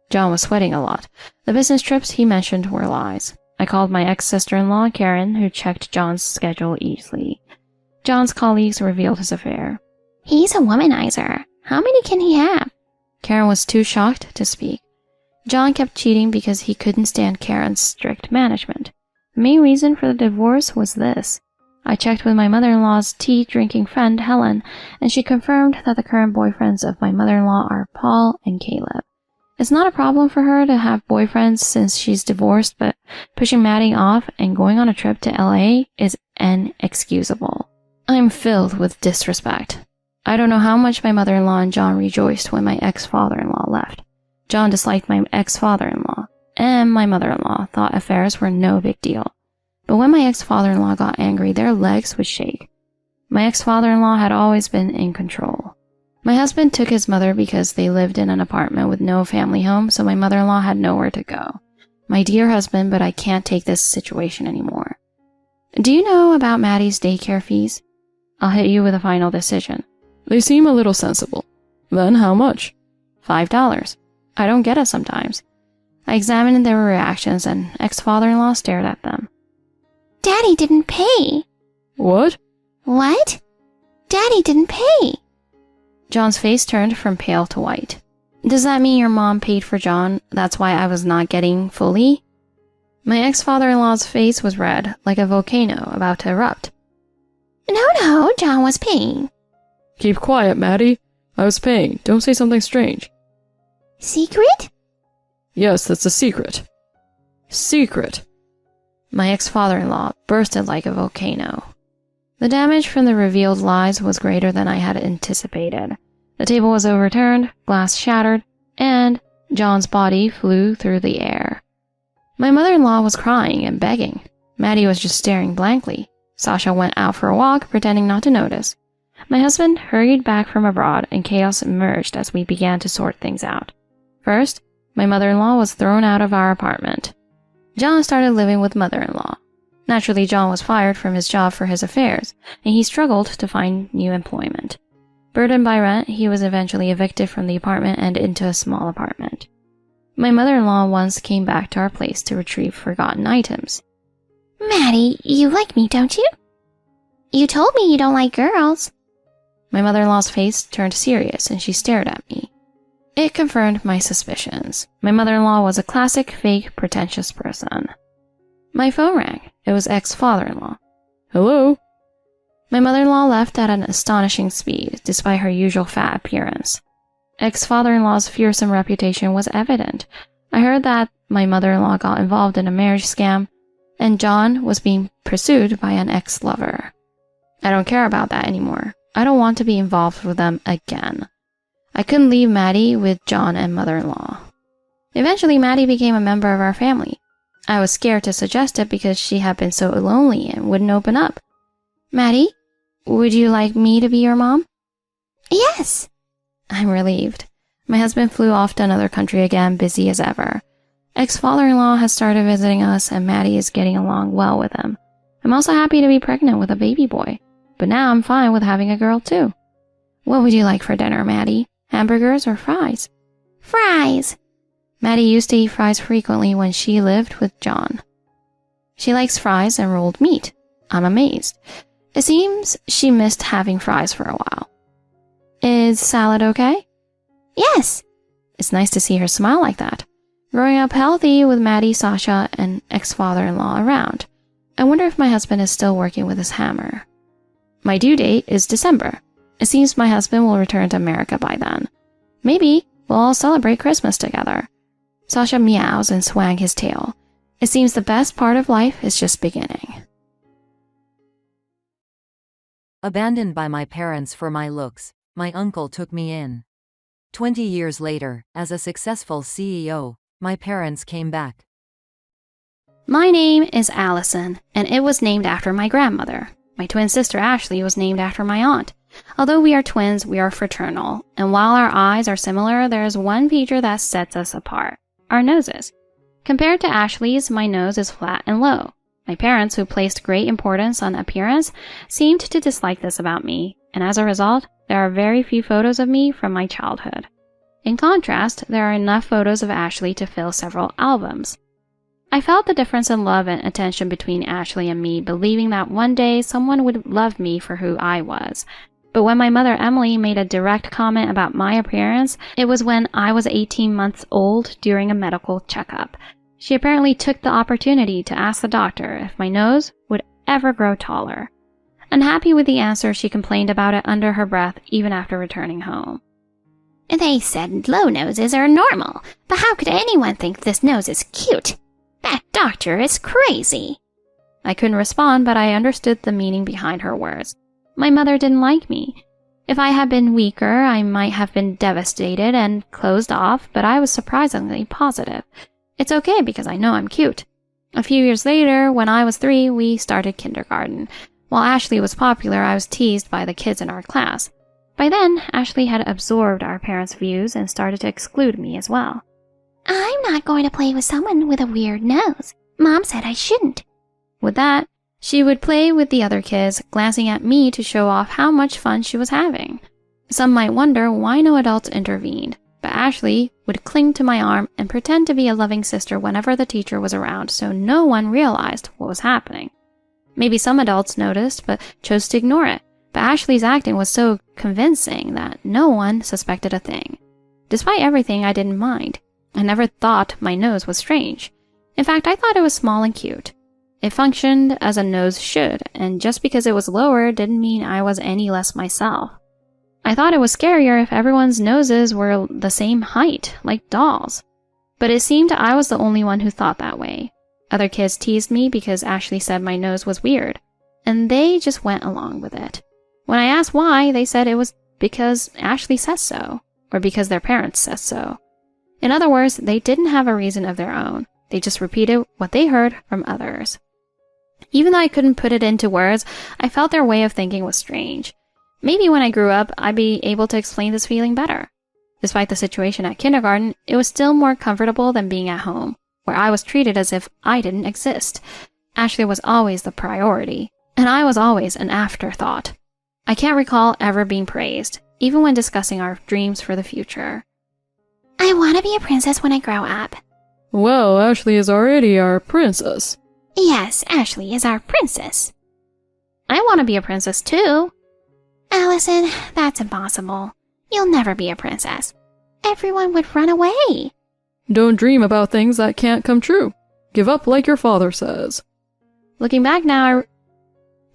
John was sweating a lot. The business trips he mentioned were lies. I called my ex-sister-in-law, Karen, who checked John's schedule easily. John's colleagues revealed his affair. "He's a womanizer. How many can he have?" Karen was too shocked to speak. John kept cheating because he couldn't stand Karen's strict management. The main reason for the divorce was this. I checked with my mother-in-law's tea-drinking friend, Helen, and she confirmed that the current boyfriends of my mother-in-law are Paul and Caleb. It's not a problem for her to have boyfriends since she's divorced, but pushing Maddie off and going on a trip to LA is inexcusable. I'm filled with disrespect. I don't know how much my mother-in-law and John rejoiced when my ex-father-in-law left. John disliked my ex-father-in-law, and my mother-in-law thought affairs were no big deal. But when my ex-father-in-law got angry, their legs would shake. My ex-father-in-law had always been in control. My husband took his mother because they lived in an apartment with no family home, so my mother-in-law had nowhere to go. My dear husband, but I can't take this situation anymore. Do you know about Maddie's daycare fees? I'll hit you with a final decision. "They seem a little sensible. Then how much?" $5. I don't get it sometimes. I examined their reactions, and ex-father-in-law stared at them. "Daddy didn't pay." "What?" "What? Daddy didn't pay." John's face turned from pale to white. "Does that mean your mom paid for John? That's why I was not getting fully?" My ex-father-in-law's face was red, like a volcano about to erupt. No, John was paying." "Keep quiet, Maddie. I was paying. Don't say something strange." "Secret?" "Yes, that's a secret." "Secret." My ex-father-in-law bursted like a volcano. The damage from the revealed lies was greater than I had anticipated. The table was overturned, glass shattered, and John's body flew through the air. My mother-in-law was crying and begging. Maddie was just staring blankly. Sasha went out for a walk, pretending not to notice. My husband hurried back from abroad, and chaos emerged as we began to sort things out. First, my mother-in-law was thrown out of our apartment. John started living with mother-in-law. Naturally, John was fired from his job for his affairs, and he struggled to find new employment. Burdened by rent, he was eventually evicted from the apartment and into a small apartment. My mother-in-law once came back to our place to retrieve forgotten items. "Maddie, you like me, don't you? You told me you don't like girls." My mother-in-law's face turned serious, and she stared at me. It confirmed my suspicions. My mother-in-law was a classic, fake, pretentious person. My phone rang. It was ex-father-in-law. "Hello?" My mother-in-law left at an astonishing speed, despite her usual fat appearance. Ex-father-in-law's fearsome reputation was evident. I heard that my mother-in-law got involved in a marriage scam, and John was being pursued by an ex-lover. I don't care about that anymore. I don't want to be involved with them again. I couldn't leave Maddie with John and mother-in-law. Eventually, Maddie became a member of our family. I was scared to suggest it because she had been so lonely and wouldn't open up. Maddie, would you like me to be your mom? Yes. I'm relieved. My husband flew off to another country again, busy as ever. Ex-father-in-law has started visiting us and Maddie is getting along well with him. I'm also happy to be pregnant with a baby boy, but now I'm fine with having a girl too. What would you like for dinner, Maddie? Hamburgers or fries? Fries! Maddie used to eat fries frequently when she lived with John. She likes fries and rolled meat. I'm amazed. It seems she missed having fries for a while. Is salad okay? Yes! It's nice to see her smile like that. Growing up healthy with Maddie, Sasha, and ex-father-in-law around. I wonder if my husband is still working with his hammer. My due date is December. It seems my husband will return to America by then. Maybe we'll all celebrate Christmas together. Sasha meows and swags his tail. It seems the best part of life is just beginning. Abandoned by my parents for my looks, my uncle took me in. 20 years later, as a successful CEO, my parents came back. My name is Allison, and it was named after my grandmother. My twin sister Ashley was named after my aunt. Although we are twins, we are fraternal, and while our eyes are similar, there is one feature that sets us apart: our noses. Compared to Ashley's, my nose is flat and low. My parents, who placed great importance on appearance, seemed to dislike this about me, and as a result, there are very few photos of me from my childhood. In contrast, there are enough photos of Ashley to fill several albums. I felt the difference in love and attention between Ashley and me, believing that one day someone would love me for who I was. But when my mother Emily made a direct comment about my appearance, it was when I was 18 months old during a medical checkup. She apparently took the opportunity to ask the doctor if my nose would ever grow taller. Unhappy with the answer, she complained about it under her breath even after returning home. They said low noses are normal, but how could anyone think this nose is cute? That doctor is crazy. I couldn't respond, but I understood the meaning behind her words. My mother didn't like me. If I had been weaker, I might have been devastated and closed off, but I was surprisingly positive. It's okay because I know I'm cute. A few years later, when I was 3, we started kindergarten. While Ashley was popular, I was teased by the kids in our class. By then, Ashley had absorbed our parents' views and started to exclude me as well. I'm not going to play with someone with a weird nose. Mom said I shouldn't. With that, she would play with the other kids, glancing at me to show off how much fun she was having. Some might wonder why no adults intervened, but Ashley would cling to my arm and pretend to be a loving sister whenever the teacher was around, so no one realized what was happening. Maybe some adults noticed, but chose to ignore it. But Ashley's acting was so convincing that no one suspected a thing. Despite everything, I didn't mind. I never thought my nose was strange. In fact, I thought it was small and cute. It functioned as a nose should, and just because it was lower didn't mean I was any less myself. I thought it was scarier if everyone's noses were the same height, like dolls. But it seemed I was the only one who thought that way. Other kids teased me because Ashley said my nose was weird, and they just went along with it. When I asked why, they said it was because Ashley said so, or because their parents said so. In other words, they didn't have a reason of their own. They just repeated what they heard from others. Even though I couldn't put it into words, I felt their way of thinking was strange. Maybe when I grew up, I'd be able to explain this feeling better. Despite the situation at kindergarten, it was still more comfortable than being at home, where I was treated as if I didn't exist. Ashley was always the priority, and I was always an afterthought. I can't recall ever being praised, even when discussing our dreams for the future. I want to be a princess when I grow up. Well, Ashley is already our princess. Yes, Ashley is our princess. I want to be a princess too. Allison, that's impossible. You'll never be a princess. Everyone would run away. Don't dream about things that can't come true. Give up like your father says. Looking back now,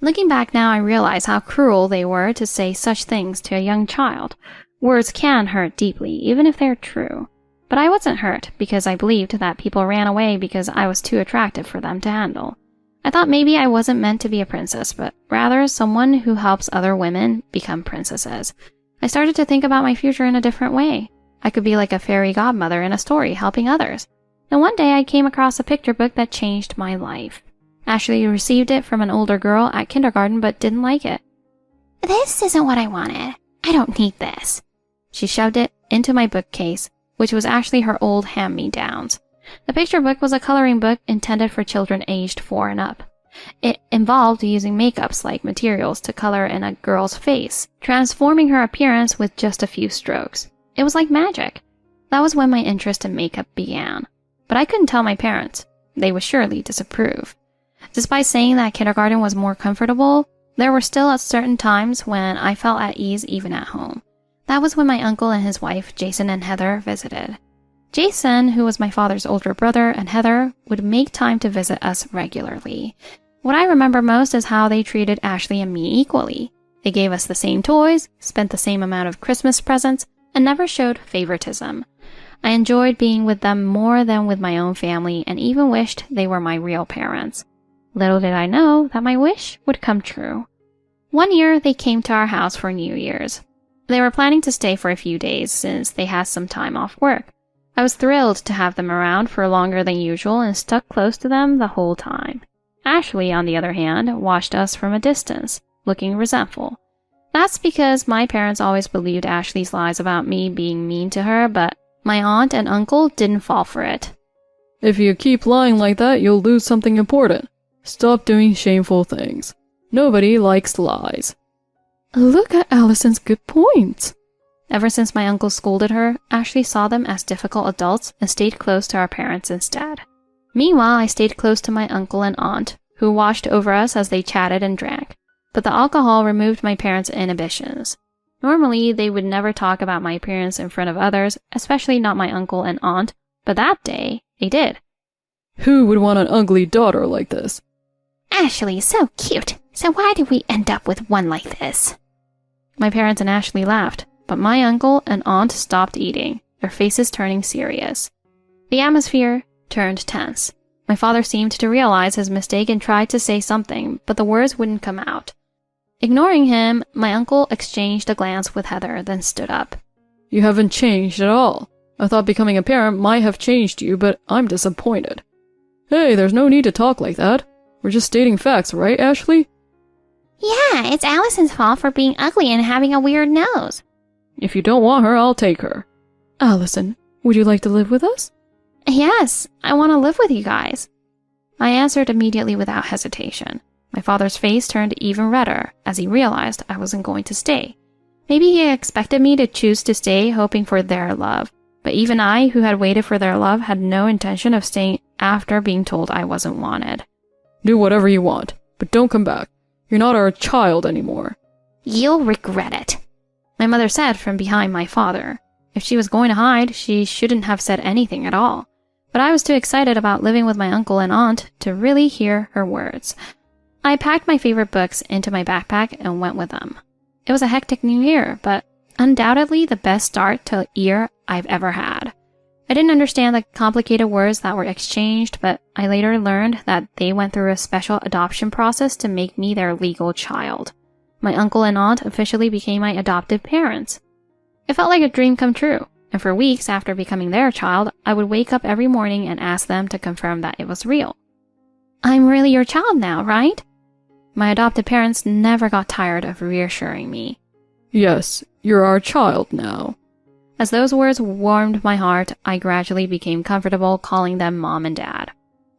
I realize how cruel they were to say such things to a young child. Words can hurt deeply, even if they're true. But I wasn't hurt because I believed that people ran away because I was too attractive for them to handle. I thought maybe I wasn't meant to be a princess, but rather someone who helps other women become princesses. I started to think about my future in a different way. I could be like a fairy godmother in a story helping others. Then one day I came across a picture book that changed my life. Ashley received it from an older girl at kindergarten but didn't like it. This isn't what I wanted. I don't need this. She shoved it into my bookcase, which was actually her old hand-me-downs. The picture book was a coloring book intended for children aged 4 and up. It involved using makeups-like materials to color in a girl's face, transforming her appearance with just a few strokes. It was like magic. That was when my interest in makeup began. But I couldn't tell my parents. They would surely disapprove. Despite saying that kindergarten was more comfortable, there were still at certain times when I felt at ease even at home. That was when my uncle and his wife, Jason and Heather, visited. Jason, who was my father's older brother, and Heather would make time to visit us regularly. What I remember most is how they treated Ashley and me equally. They gave us the same toys, spent the same amount of Christmas presents, and never showed favoritism. I enjoyed being with them more than with my own family and even wished they were my real parents. Little did I know that my wish would come true. One year, they came to our house for New Year's. They were planning to stay for a few days since they had some time off work. I was thrilled to have them around for longer than usual and stuck close to them the whole time. Ashley, on the other hand, watched us from a distance, looking resentful. That's because my parents always believed Ashley's lies about me being mean to her, but my aunt and uncle didn't fall for it. If you keep lying like that, you'll lose something important. Stop doing shameful things. Nobody likes lies. Look at Allison's good points. Ever since my uncle scolded her, Ashley saw them as difficult adults and stayed close to our parents instead. Meanwhile, I stayed close to my uncle and aunt, who watched over us as they chatted and drank. But the alcohol removed my parents' inhibitions. Normally, they would never talk about my appearance in front of others, especially not my uncle and aunt, but that day, they did. Who would want an ugly daughter like this? Ashley is so cute, so why did we end up with one like this? My parents and Ashley laughed, but my uncle and aunt stopped eating, their faces turning serious. The atmosphere turned tense. My father seemed to realize his mistake and tried to say something, but the words wouldn't come out. Ignoring him, my uncle exchanged a glance with Heather, then stood up. You haven't changed at all. I thought becoming a parent might have changed you, but I'm disappointed. Hey, there's no need to talk like that. We're just stating facts, right, Ashley? Yeah, it's Allison's fault for being ugly and having a weird nose. If you don't want her, I'll take her. Allison, would you like to live with us? Yes, I want to live with you guys. I answered immediately without hesitation. My father's face turned even redder as he realized I wasn't going to stay. Maybe he expected me to choose to stay, hoping for their love. But even I, who had waited for their love, had no intention of staying after being told I wasn't wanted. Do whatever you want, but don't come back. You're not our child anymore. You'll regret it, my mother said from behind my father. If she was going to hide, she shouldn't have said anything at all. But I was too excited about living with my uncle and aunt to really hear her words. I packed my favorite books into my backpack and went with them. It was a hectic new year, but undoubtedly the best start to a year I've ever had. I didn't understand the complicated words that were exchanged, but I later learned that they went through a special adoption process to make me their legal child. My uncle and aunt officially became my adopted parents. It felt like a dream come true, and for weeks after becoming their child, I would wake up every morning and ask them to confirm that it was real. I'm really your child now, right? My adopted parents never got tired of reassuring me. Yes, you're our child now. As those words warmed my heart, I gradually became comfortable calling them Mom and Dad.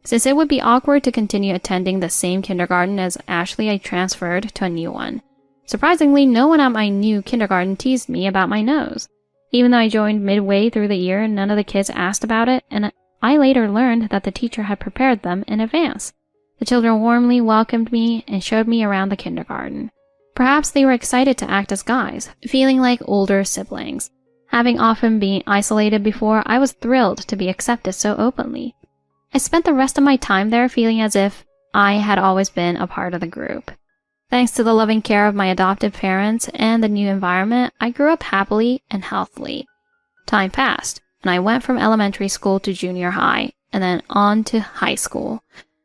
Since it would be awkward to continue attending the same kindergarten as Ashley, I transferred to a new one. Surprisingly, no one at my new kindergarten teased me about my nose. Even though I joined midway through the year, none of the kids asked about it, and I later learned that the teacher had prepared them in advance. The children warmly welcomed me and showed me around the kindergarten. Perhaps they were excited to act as guys, feeling like older siblings. Having often been isolated before, I was thrilled to be accepted so openly. I spent the rest of my time there feeling as if I had always been a part of the group. Thanks to the loving care of my adoptive parents and the new environment, I grew up happily and healthily. Time passed, and I went from elementary school to junior high, and then on to high school.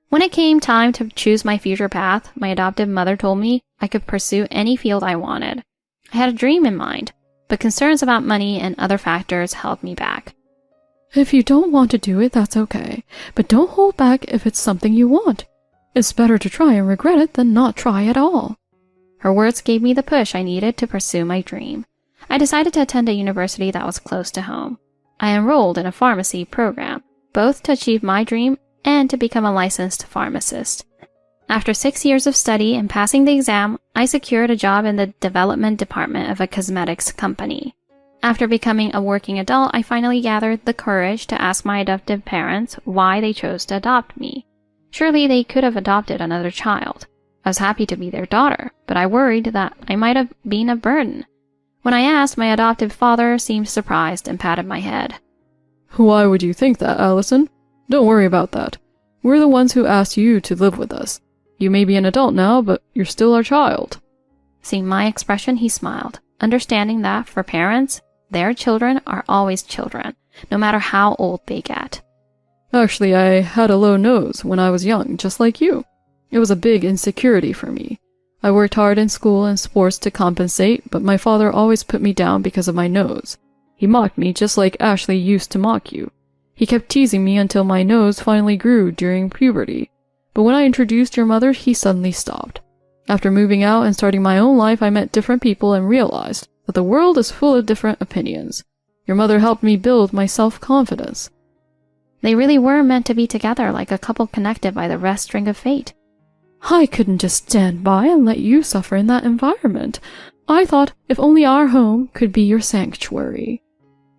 When it came time to choose my future path, my adoptive mother told me I could pursue any field I wanted. I had a dream in mind, but concerns about money and other factors held me back. If you don't want to do it, that's okay. But don't hold back if it's something you want. It's better to try and regret it than not try at all. Her words gave me the push I needed to pursue my dream. I decided to attend a university that was close to home. I enrolled in a pharmacy program, both to achieve my dream and to become a licensed pharmacist. After 6 years of study and passing the exam, I secured a job in the development department of a cosmetics company. After becoming a working adult, I finally gathered the courage to ask my adoptive parents why they chose to adopt me. Surely they could have adopted another child. I was happy to be their daughter, but I worried that I might have been a burden. When I asked, my adoptive father seemed surprised and patted my head. Why would you think that, Allison? Don't worry about that. We're the ones who asked you to live with us. You may be an adult now, but you're still our child. Seeing my expression, he smiled, understanding that for parents, their children are always children, no matter how old they get. Actually, I had a low nose when I was young, just like you. It was a big insecurity for me. I worked hard in school and sports to compensate, but my father always put me down because of my nose. He mocked me just like Ashley used to mock you. He kept teasing me until my nose finally grew during puberty. But when I introduced your mother, he suddenly stopped. After moving out and starting my own life, I met different people and realized that the world is full of different opinions. Your mother helped me build my self-confidence. They really were meant to be together like a couple connected by the red string of fate. I couldn't just stand by and let you suffer in that environment. I thought if only our home could be your sanctuary.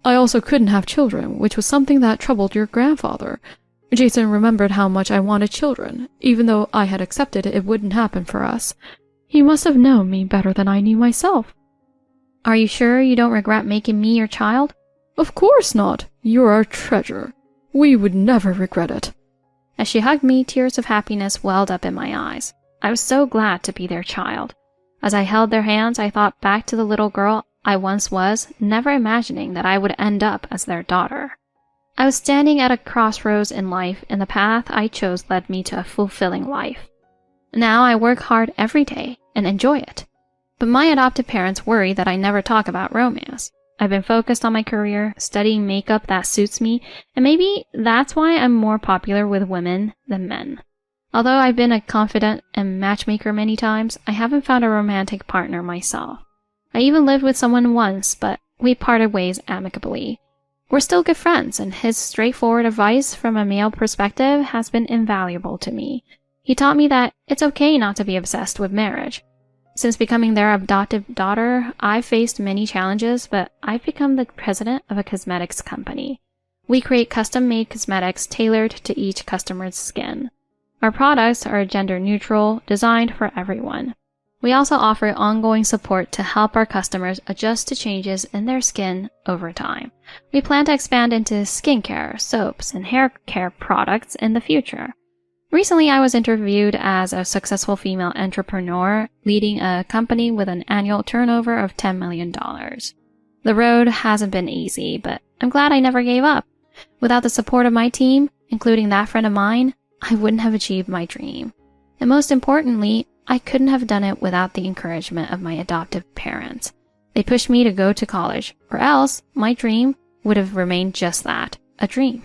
I also couldn't have children, which was something that troubled your grandfather. Jason remembered how much I wanted children, even though I had accepted it wouldn't happen for us. He must have known me better than I knew myself. Are you sure you don't regret making me your child? Of course not. You're our treasure. We would never regret it. As she hugged me, tears of happiness welled up in my eyes. I was so glad to be their child. As I held their hands, I thought back to the little girl I once was, never imagining that I would end up as their daughter. I was standing at a crossroads in life, and the path I chose led me to a fulfilling life. Now I work hard every day and enjoy it. But my adoptive parents worry that I never talk about romance. I've been focused on my career, studying makeup that suits me, and maybe that's why I'm more popular with women than men. Although I've been a confidant and matchmaker many times, I haven't found a romantic partner myself. I even lived with someone once, but we parted ways amicably. We're still good friends, and his straightforward advice from a male perspective has been invaluable to me. He taught me that it's okay not to be obsessed with marriage. Since becoming their adoptive daughter, I've faced many challenges, but I've become the president of a cosmetics company. We create custom-made cosmetics tailored to each customer's skin. Our products are gender neutral, designed for everyone. We also offer ongoing support to help our customers adjust to changes in their skin over time. We plan to expand into skincare, soaps, and hair care products in the future. Recently, I was interviewed as a successful female entrepreneur leading a company with an annual turnover of $10 million. The road hasn't been easy, but I'm glad I never gave up. Without the support of my team, including that friend of mine, I wouldn't have achieved my dream. And most importantly, I couldn't have done it without the encouragement of my adoptive parents. They pushed me to go to college, or else my dream would have remained just that, a dream.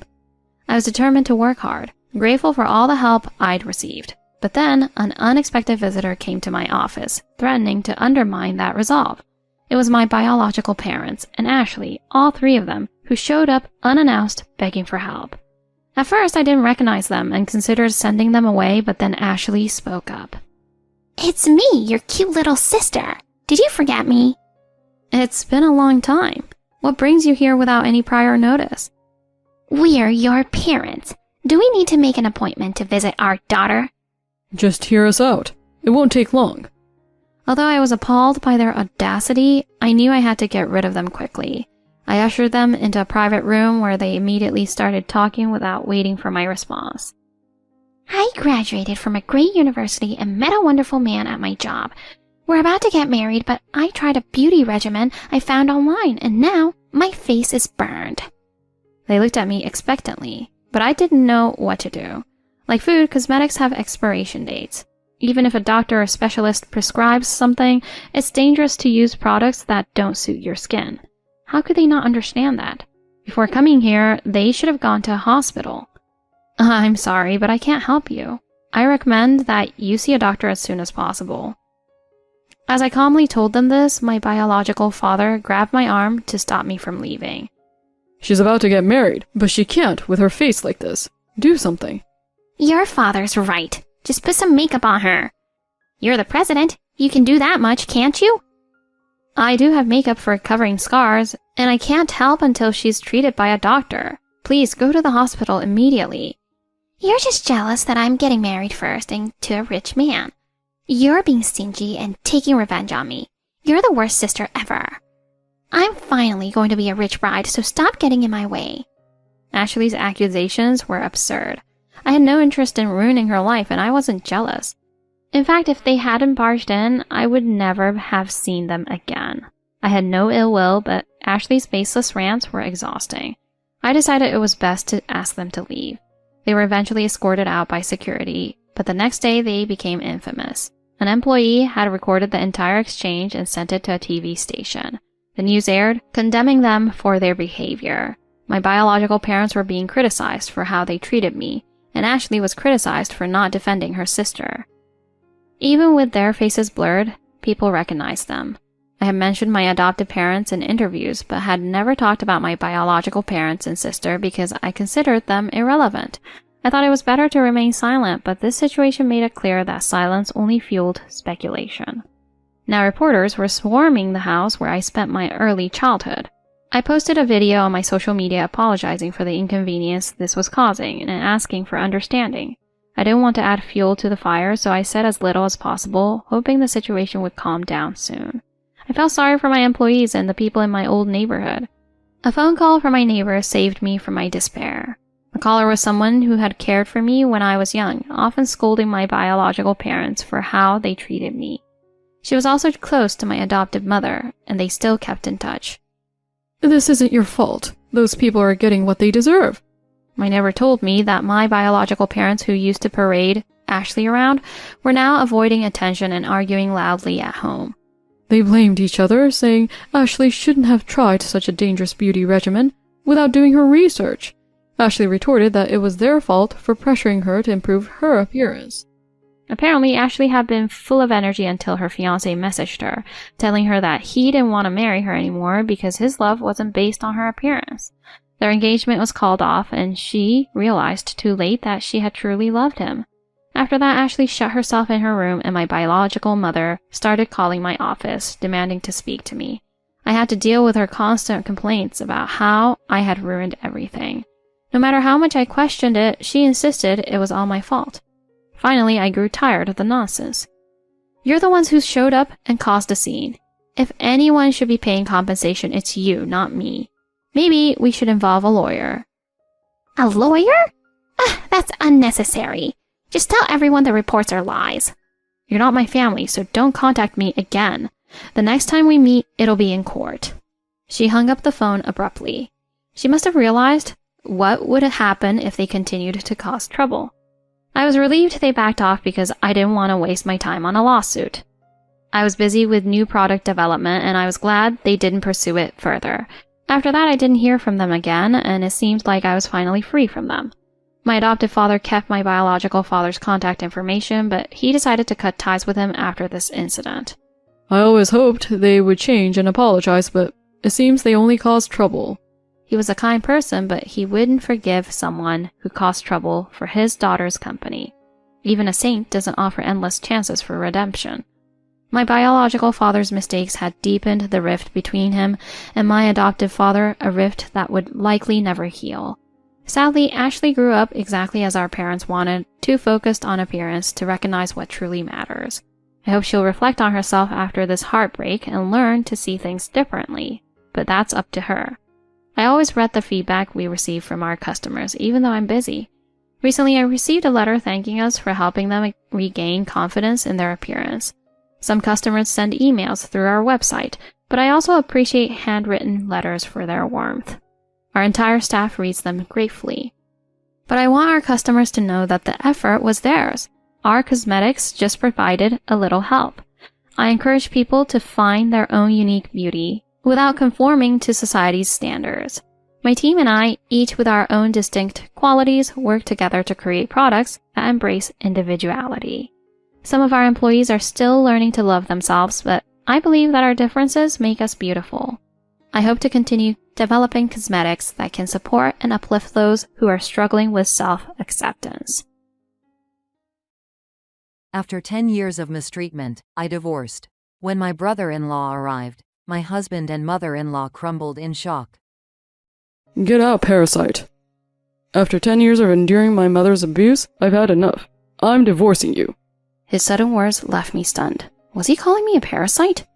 I was determined to work hard, grateful for all the help I'd received. But then, an unexpected visitor came to my office, threatening to undermine that resolve. It was my biological parents, and Ashley, all three of them, who showed up unannounced, begging for help. At first, I didn't recognize them and considered sending them away, but then Ashley spoke up. It's me, your cute little sister. Did you forget me? It's been a long time. What brings you here without any prior notice? We're your parents. Do we need to make an appointment to visit our daughter? Just hear us out. It won't take long. Although I was appalled by their audacity, I knew I had to get rid of them quickly. I ushered them into a private room where they immediately started talking without waiting for my response. I graduated from a great university and met a wonderful man at my job. We're about to get married, but I tried a beauty regimen I found online, and now my face is burned. They looked at me expectantly, but I didn't know what to do. Like food, cosmetics have expiration dates. Even if a doctor or specialist prescribes something, it's dangerous to use products that don't suit your skin. How could they not understand that? Before coming here, they should have gone to a hospital. I'm sorry, but I can't help you. I recommend that you see a doctor as soon as possible. As I calmly told them this, my biological father grabbed my arm to stop me from leaving. She's about to get married, but she can't with her face like this. Do something. Your father's right. Just put some makeup on her. You're the president. You can do that much, can't you? I do have makeup for covering scars, and I can't help until she's treated by a doctor. Please go to the hospital immediately. You're just jealous that I'm getting married first and to a rich man. You're being stingy and taking revenge on me. You're the worst sister ever. I'm finally going to be a rich bride, so stop getting in my way. Ashley's accusations were absurd. I had no interest in ruining her life, and I wasn't jealous. In fact, if they hadn't barged in, I would never have seen them again. I had no ill will, but Ashley's baseless rants were exhausting. I decided it was best to ask them to leave. They were eventually escorted out by security, but the next day they became infamous. An employee had recorded the entire exchange and sent it to a TV station. The news aired, condemning them for their behavior. My biological parents were being criticized for how they treated me, and Ashley was criticized for not defending her sister. Even with their faces blurred, people recognized them. I had mentioned my adopted parents in interviews, but had never talked about my biological parents and sister because I considered them irrelevant. I thought it was better to remain silent, but this situation made it clear that silence only fueled speculation. Now reporters were swarming the house where I spent my early childhood. I posted a video on my social media apologizing for the inconvenience this was causing and asking for understanding. I didn't want to add fuel to the fire, so I said as little as possible, hoping the situation would calm down soon. I felt sorry for my employees and the people in my old neighborhood. A phone call from my neighbor saved me from my despair. The caller was someone who had cared for me when I was young, often scolding my biological parents for how they treated me. She was also close to my adopted mother, and they still kept in touch. This isn't your fault. Those people are getting what they deserve. My neighbor told me that my biological parents who used to parade Ashley around were now avoiding attention and arguing loudly at home. They blamed each other, saying Ashley shouldn't have tried such a dangerous beauty regimen without doing her research. Ashley retorted that it was their fault for pressuring her to improve her appearance. Apparently, Ashley had been full of energy until her fiancé messaged her, telling her that he didn't want to marry her anymore because his love wasn't based on her appearance. Their engagement was called off, and she realized too late that she had truly loved him. After that, Ashley shut herself in her room, and my biological mother started calling my office, demanding to speak to me. I had to deal with her constant complaints about how I had ruined everything. No matter how much I questioned it, she insisted it was all my fault. Finally, I grew tired of the nonsense. You're the ones who showed up and caused a scene. If anyone should be paying compensation, it's you, not me. Maybe we should involve a lawyer. A lawyer? That's unnecessary. Just tell everyone the reports are lies. You're not my family, so don't contact me again. The next time we meet, it'll be in court. She hung up the phone abruptly. She must have realized what would happen if they continued to cause trouble. I was relieved they backed off because I didn't want to waste my time on a lawsuit. I was busy with new product development, and I was glad they didn't pursue it further. After that, I didn't hear from them again, and it seemed like I was finally free from them. My adoptive father kept my biological father's contact information, but he decided to cut ties with him after this incident. I always hoped they would change and apologize, but it seems they only caused trouble. He was a kind person, but he wouldn't forgive someone who caused trouble for his daughter's company. Even a saint doesn't offer endless chances for redemption. My biological father's mistakes had deepened the rift between him and my adoptive father, a rift that would likely never heal. Sadly, Ashley grew up exactly as our parents wanted, too focused on appearance to recognize what truly matters. I hope she'll reflect on herself after this heartbreak and learn to see things differently, but that's up to her. I always read the feedback we receive from our customers, even though I'm busy. Recently, I received a letter thanking us for helping them regain confidence in their appearance. Some customers send emails through our website, but I also appreciate handwritten letters for their warmth. Our entire staff reads them gratefully. But I want our customers to know that the effort was theirs. Our cosmetics just provided a little help. I encourage people to find their own unique beauty without conforming to society's standards. My team and I, each with our own distinct qualities, work together to create products that embrace individuality. Some of our employees are still learning to love themselves, but I believe that our differences make us beautiful. I hope to continue developing cosmetics that can support and uplift those who are struggling with self-acceptance. After 10 years of mistreatment, I divorced. When my brother-in-law arrived, my husband and mother-in-law crumbled in shock. Get out, parasite. After 10 years of enduring my mother's abuse, I've had enough. I'm divorcing you. His sudden words left me stunned. Was he calling me a parasite?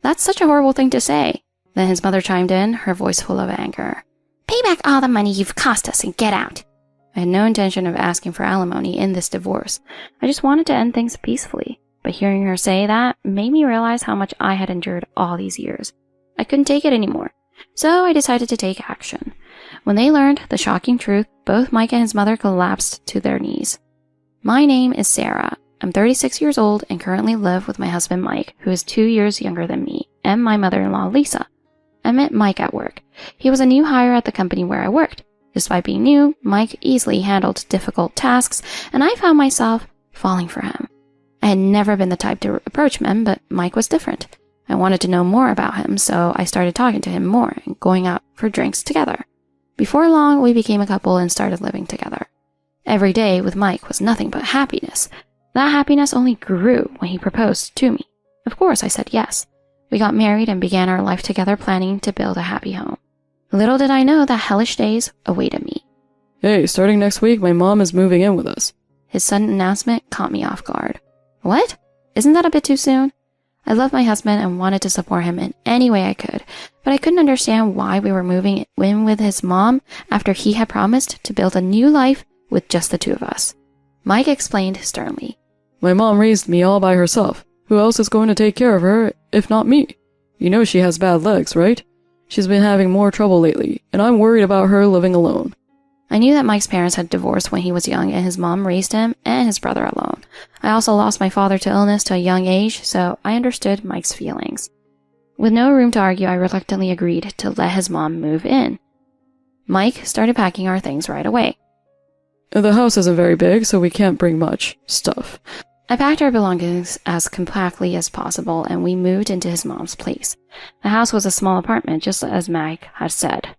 That's such a horrible thing to say. Then his mother chimed in, her voice full of anger. Pay back all the money you've cost us and get out. I had no intention of asking for alimony in this divorce. I just wanted to end things peacefully. But hearing her say that made me realize how much I had endured all these years. I couldn't take it anymore. So I decided to take action. When they learned the shocking truth, both Mike and his mother collapsed to their knees. My name is Sarah. I'm 36 years old and currently live with my husband Mike, who is 2 years younger than me, and my mother-in-law Lisa. I met Mike at work. He was a new hire at the company where I worked. Despite being new, Mike easily handled difficult tasks, and I found myself falling for him. I had never been the type to approach men, but Mike was different. I wanted to know more about him, so I started talking to him more and going out for drinks together. Before long, we became a couple and started living together. Every day with Mike was nothing but happiness. That happiness only grew when he proposed to me. Of course, I said yes. We got married and began our life together, planning to build a happy home. Little did I know that hellish days awaited me. Hey, starting next week, my mom is moving in with us. His sudden announcement caught me off guard. What? Isn't that a bit too soon? I loved my husband and wanted to support him in any way I could, but I couldn't understand why we were moving in with his mom after he had promised to build a new life with just the two of us. Mike explained sternly. My mom raised me all by herself. Who else is going to take care of her, if not me? You know she has bad legs, right? She's been having more trouble lately, and I'm worried about her living alone. I knew that Mike's parents had divorced when he was young and his mom raised him and his brother alone. I also lost my father to illness to a young age, so I understood Mike's feelings. With no room to argue, I reluctantly agreed to let his mom move in. Mike started packing our things right away. The house isn't very big, so we can't bring much stuff. I packed our belongings as compactly as possible and we moved into his mom's place. The house was a small apartment, just as Mike had said.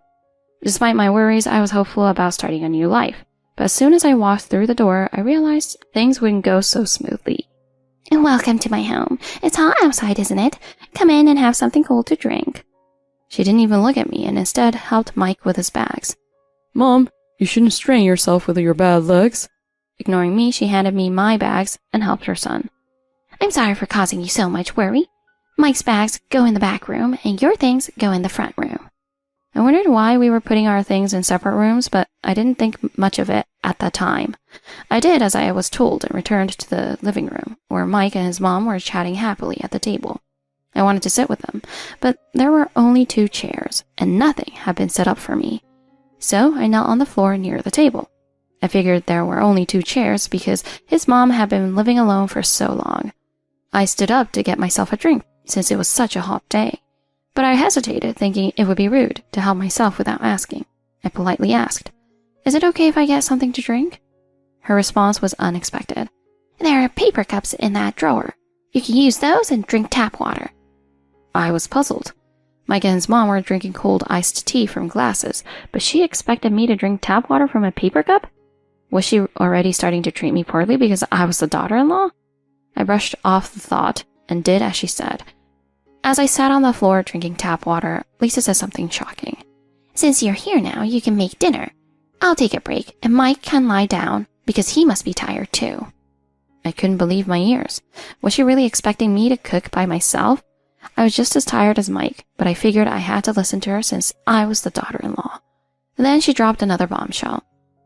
Despite my worries, I was hopeful about starting a new life. But as soon as I walked through the door, I realized things wouldn't go so smoothly. Welcome to my home. It's hot outside, isn't it? Come in and have something cold to drink. She didn't even look at me and instead helped Mike with his bags. Mom, you shouldn't strain yourself with your bad legs. Ignoring me, she handed me my bags and helped her son. I'm sorry for causing you so much worry. Mike's bags go in the back room and your things go in the front room. I wondered why we were putting our things in separate rooms, but I didn't think much of it at the time. I did as I was told and returned to the living room, where Mike and his mom were chatting happily at the table. I wanted to sit with them, but there were only 2 chairs, and nothing had been set up for me. So I knelt on the floor near the table. I figured there were only 2 chairs because his mom had been living alone for so long. I stood up to get myself a drink, since it was such a hot day. But I hesitated, thinking it would be rude to help myself without asking. I politely asked, "Is it okay if I get something to drink?" Her response was unexpected. There are paper cups in that drawer. You can use those and drink tap water. I was puzzled. Mike and his mom were drinking cold iced tea from glasses, but she expected me to drink tap water from a paper cup? Was she already starting to treat me poorly because I was the daughter-in-law? I brushed off the thought and did as she said. As I sat on the floor drinking tap water, Lisa said something shocking. Since you're here now, you can make dinner. I'll take a break, and Mike can lie down, because he must be tired too. I couldn't believe my ears. Was she really expecting me to cook by myself? I was just as tired as Mike, but I figured I had to listen to her since I was the daughter-in-law. Then she dropped another bombshell.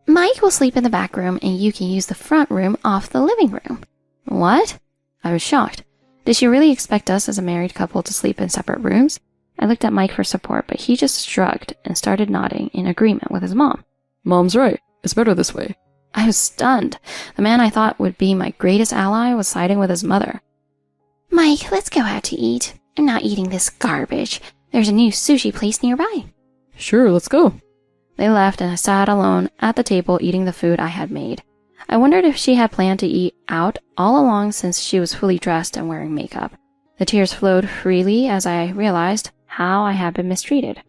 Mike will sleep in the back room, and you can use the front room off the living room. What? I was shocked. Did she really expect us as a married couple to sleep in separate rooms? I looked at Mike for support, but he just shrugged and started nodding in agreement with his mom. Mom's right. It's better this way. I was stunned. The man I thought would be my greatest ally was siding with his mother. Mike, let's go out to eat. I'm not eating this garbage. There's a new sushi place nearby. Sure, let's go. They left and I sat alone at the table eating the food I had made. I wondered if she had planned to eat out all along since she was fully dressed and wearing makeup. The tears flowed freely as I realized how I had been mistreated.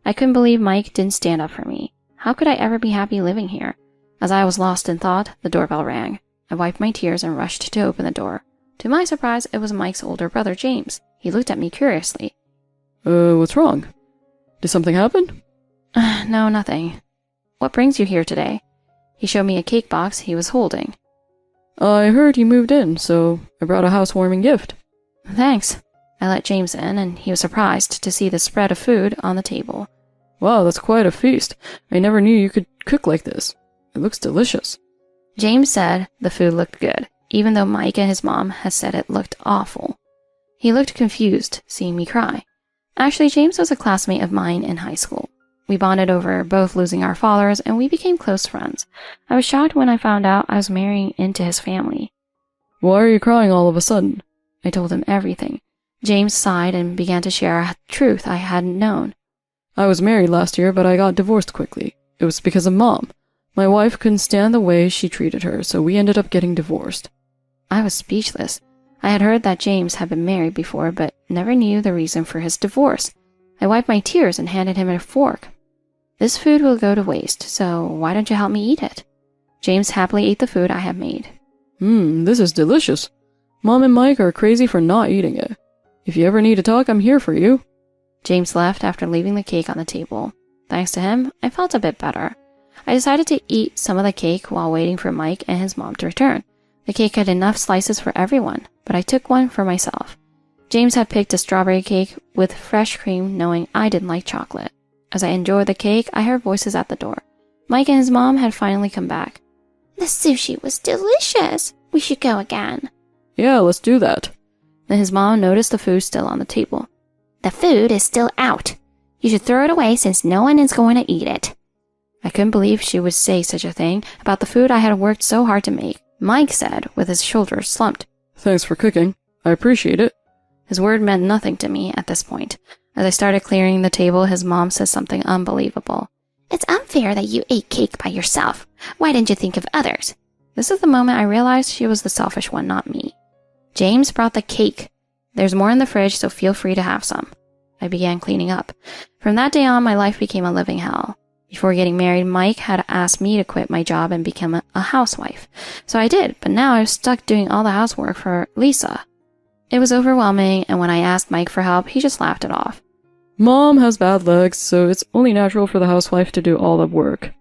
I couldn't believe Mike didn't stand up for me. How could I ever be happy living here? As I was lost in thought, the doorbell rang. I wiped my tears and rushed to open the door. To my surprise, it was Mike's older brother, James. He looked at me curiously. What's wrong? Did something happen? No, nothing. What brings you here today? He showed me a cake box he was holding. I heard you moved in, so I brought a housewarming gift. Thanks. I let James in, and he was surprised to see the spread of food on the table. Wow, that's quite a feast. I never knew you could cook like this. It looks delicious. James said the food looked good, even though Mike and his mom had said it looked awful. He looked confused, seeing me cry. Actually, James was a classmate of mine in high school. We bonded over both losing our fathers, and we became close friends. I was shocked when I found out I was marrying into his family. Why are you crying all of a sudden? I told him everything. James sighed and began to share a truth I hadn't known. I was married last year, but I got divorced quickly. It was because of Mom. My wife couldn't stand the way she treated her, so we ended up getting divorced. I was speechless. I had heard that James had been married before, but never knew the reason for his divorce. I wiped my tears and handed him a fork. This food will go to waste, so why don't you help me eat it? James happily ate the food I had made. This is delicious. Mom and Mike are crazy for not eating it. If you ever need to talk, I'm here for you. James left after leaving the cake on the table. Thanks to him, I felt a bit better. I decided to eat some of the cake while waiting for Mike and his mom to return. The cake had enough slices for everyone, but I took one for myself. James had picked a strawberry cake with fresh cream, knowing I didn't like chocolate. As I enjoyed the cake, I heard voices at the door. Mike and his mom had finally come back. The sushi was delicious. We should go again. Yeah, let's do that. Then his mom noticed the food still on the table. The food is still out. You should throw it away since no one is going to eat it. I couldn't believe she would say such a thing about the food I had worked so hard to make. Mike said, with his shoulders slumped. Thanks for cooking. I appreciate it. His word meant nothing to me at this point. As I started clearing the table, his mom said something unbelievable. It's unfair that you ate cake by yourself. Why didn't you think of others? This is the moment I realized she was the selfish one, not me. James brought the cake. There's more in the fridge, so feel free to have some. I began cleaning up. From that day on, my life became a living hell. Before getting married, Mike had asked me to quit my job and become a housewife. So I did, but now I was stuck doing all the housework for Lisa. It was overwhelming, and when I asked Mike for help, he just laughed it off. Mom has bad legs, so it's only natural for the housewife to do all the work.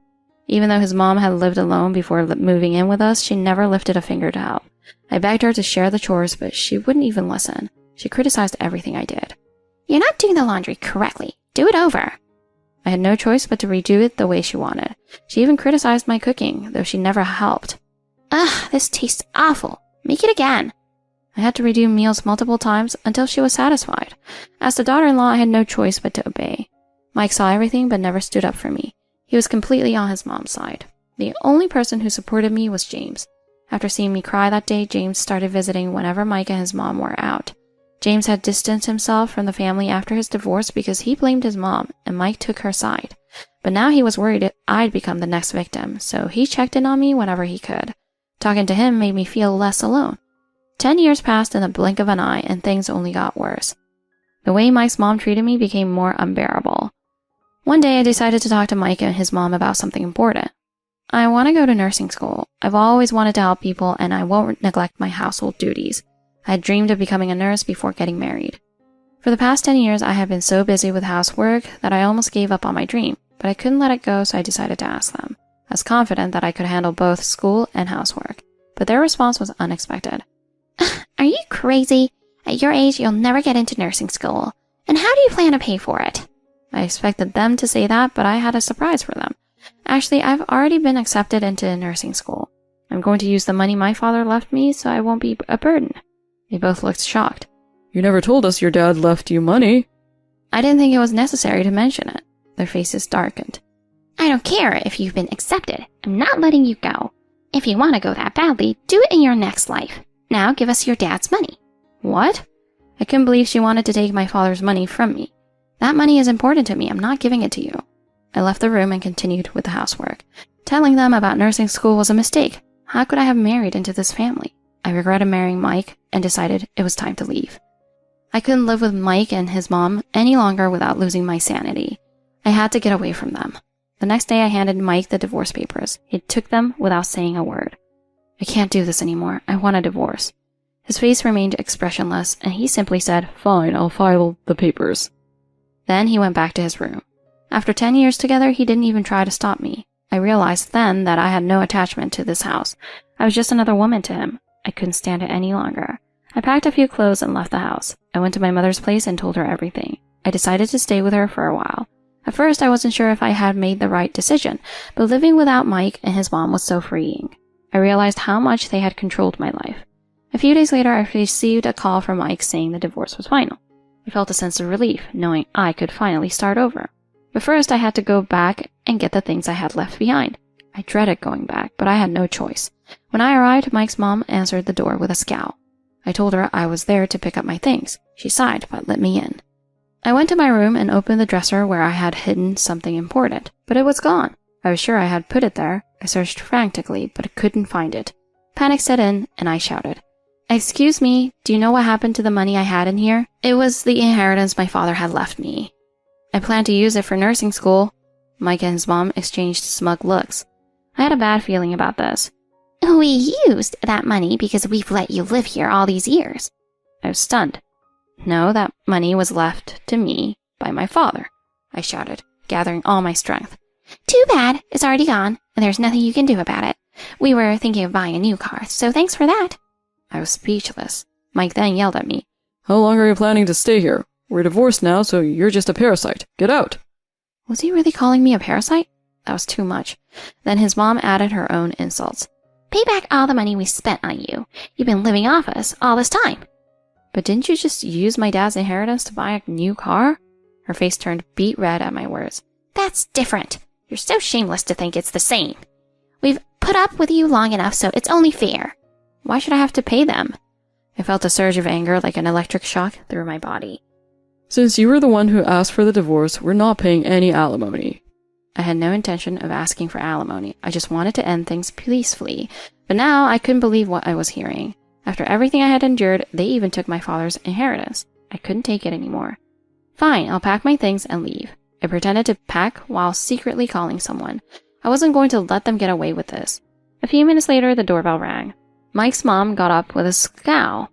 Even though his mom had lived alone before moving in with us, she never lifted a finger to help. I begged her to share the chores, but she wouldn't even listen. She criticized everything I did. You're not doing the laundry correctly. Do it over. I had no choice but to redo it the way she wanted. She even criticized my cooking, though she never helped. Ugh, this tastes awful. Make it again. I had to redo meals multiple times until she was satisfied. As the daughter-in-law, I had no choice but to obey. Mike saw everything but never stood up for me. He was completely on his mom's side. The only person who supported me was James. After seeing me cry that day, James started visiting whenever Mike and his mom were out. James had distanced himself from the family after his divorce because he blamed his mom, and Mike took her side. But now he was worried I'd become the next victim, so he checked in on me whenever he could. Talking to him made me feel less alone. 10 years passed in the blink of an eye, and things only got worse. The way Mike's mom treated me became more unbearable. One day I decided to talk to Mike and his mom about something important. I want to go to nursing school. I've always wanted to help people, and I won't neglect my household duties. I had dreamed of becoming a nurse before getting married. For the past 10 years, I had been so busy with housework that I almost gave up on my dream, but I couldn't let it go, so I decided to ask them. I was confident that I could handle both school and housework, but their response was unexpected. Are you crazy? At your age, you'll never get into nursing school. And how do you plan to pay for it? I expected them to say that, but I had a surprise for them. Actually, I've already been accepted into nursing school. I'm going to use the money my father left me so I won't be a burden. They both looked shocked. You never told us your dad left you money. I didn't think it was necessary to mention it. Their faces darkened. I don't care if you've been accepted. I'm not letting you go. If you want to go that badly, do it in your next life. Now give us your dad's money. What? I couldn't believe she wanted to take my father's money from me. That money is important to me. I'm not giving it to you. I left the room and continued with the housework. Telling them about nursing school was a mistake. How could I have married into this family? I regretted marrying Mike and decided it was time to leave. I couldn't live with Mike and his mom any longer without losing my sanity. I had to get away from them. The next day I handed Mike the divorce papers. He took them without saying a word. I can't do this anymore. I want a divorce. His face remained expressionless, and he simply said, Fine, I'll file the papers. Then he went back to his room. After 10 years together, he didn't even try to stop me. I realized then that I had no attachment to this house. I was just another woman to him. I couldn't stand it any longer. I packed a few clothes and left the house. I went to my mother's place and told her everything. I decided to stay with her for a while. At first, I wasn't sure if I had made the right decision, but living without Mike and his mom was so freeing. I realized how much they had controlled my life. A few days later, I received a call from Mike saying the divorce was final. I felt a sense of relief, knowing I could finally start over. But first, I had to go back and get the things I had left behind. I dreaded going back, but I had no choice. When I arrived, Mike's mom answered the door with a scowl. I told her I was there to pick up my things. She sighed, but let me in. I went to my room and opened the dresser where I had hidden something important, but it was gone. I was sure I had put it there. I searched frantically, but couldn't find it. Panic set in, and I shouted, "Excuse me, do you know what happened to the money I had in here? It was the inheritance my father had left me. I planned to use it for nursing school." Mike and his mom exchanged smug looks. I had a bad feeling about this. We used that money because we've let you live here all these years. I was stunned. No, that money was left to me by my father, I shouted, gathering all my strength. Too bad. It's already gone, and there's nothing you can do about it. We were thinking of buying a new car, so thanks for that. I was speechless. Mike then yelled at me. How long are you planning to stay here? We're divorced now, so you're just a parasite. Get out. Was he really calling me a parasite? That was too much. Then his mom added her own insults. Pay back all the money we spent on you. You've been living off us all this time. But didn't you just use my dad's inheritance to buy a new car? Her face turned beet red at my words. That's different. You're so shameless to think it's the same. We've put up with you long enough, so it's only fair. Why should I have to pay them? I felt a surge of anger like an electric shock through my body. Since you were the one who asked for the divorce, we're not paying any alimony. I had no intention of asking for alimony. I just wanted to end things peacefully. But now I couldn't believe what I was hearing. After everything I had endured, they even took my father's inheritance. I couldn't take it anymore. Fine, I'll pack my things and leave. I pretended to pack while secretly calling someone. I wasn't going to let them get away with this. A few minutes later, the doorbell rang. Mike's mom got up with a scowl.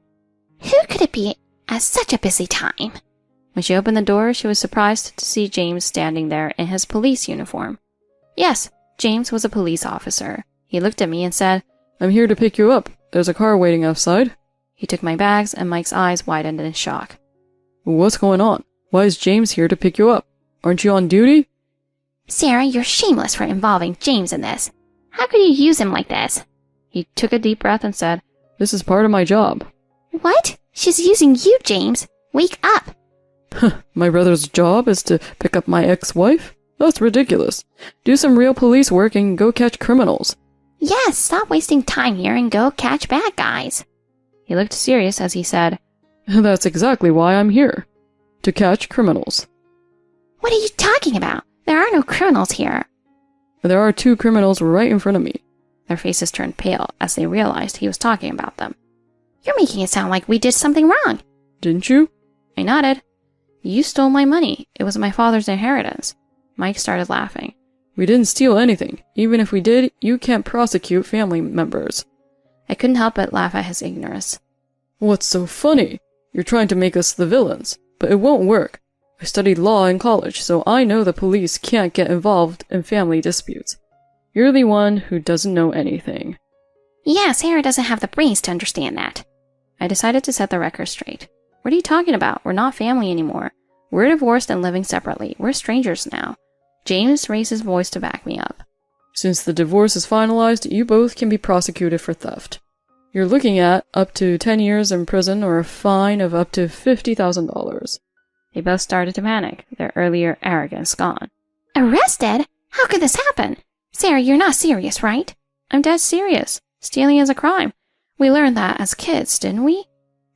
Who could it be at such a busy time? When she opened the door, she was surprised to see James standing there in his police uniform. Yes, James was a police officer. He looked at me and said, I'm here to pick you up. There's a car waiting outside. He took my bags, and Mike's eyes widened in shock. What's going on? Why is James here to pick you up? Aren't you on duty? Sarah, you're shameless for involving James in this. How could you use him like this? He took a deep breath and said, This is part of my job. What? She's using you, James. Wake up. My brother's job is to pick up my ex-wife? That's ridiculous. Do some real police work and go catch criminals. Yes, stop wasting time here and go catch bad guys. He looked serious as he said, That's exactly why I'm here. To catch criminals. What are you talking about? There are no criminals here. There are 2 criminals right in front of me. Their faces turned pale as they realized he was talking about them. You're making it sound like we did something wrong. Didn't you? I nodded. You stole my money. It was my father's inheritance. Mike started laughing. We didn't steal anything. Even if we did, you can't prosecute family members. I couldn't help but laugh at his ignorance. What's so funny? You're trying to make us the villains, but it won't work. I studied law in college, so I know the police can't get involved in family disputes. You're the one who doesn't know anything. Yeah, Sarah doesn't have the brains to understand that. I decided to set the record straight. What are you talking about? We're not family anymore. We're divorced and living separately. We're strangers now. James raised his voice to back me up. Since the divorce is finalized, you both can be prosecuted for theft. You're looking at up to 10 years in prison or a fine of up to $50,000. They both started to panic, their earlier arrogance gone. Arrested? How could this happen? Sarah, you're not serious, right? I'm dead serious. Stealing is a crime. We learned that as kids, didn't we?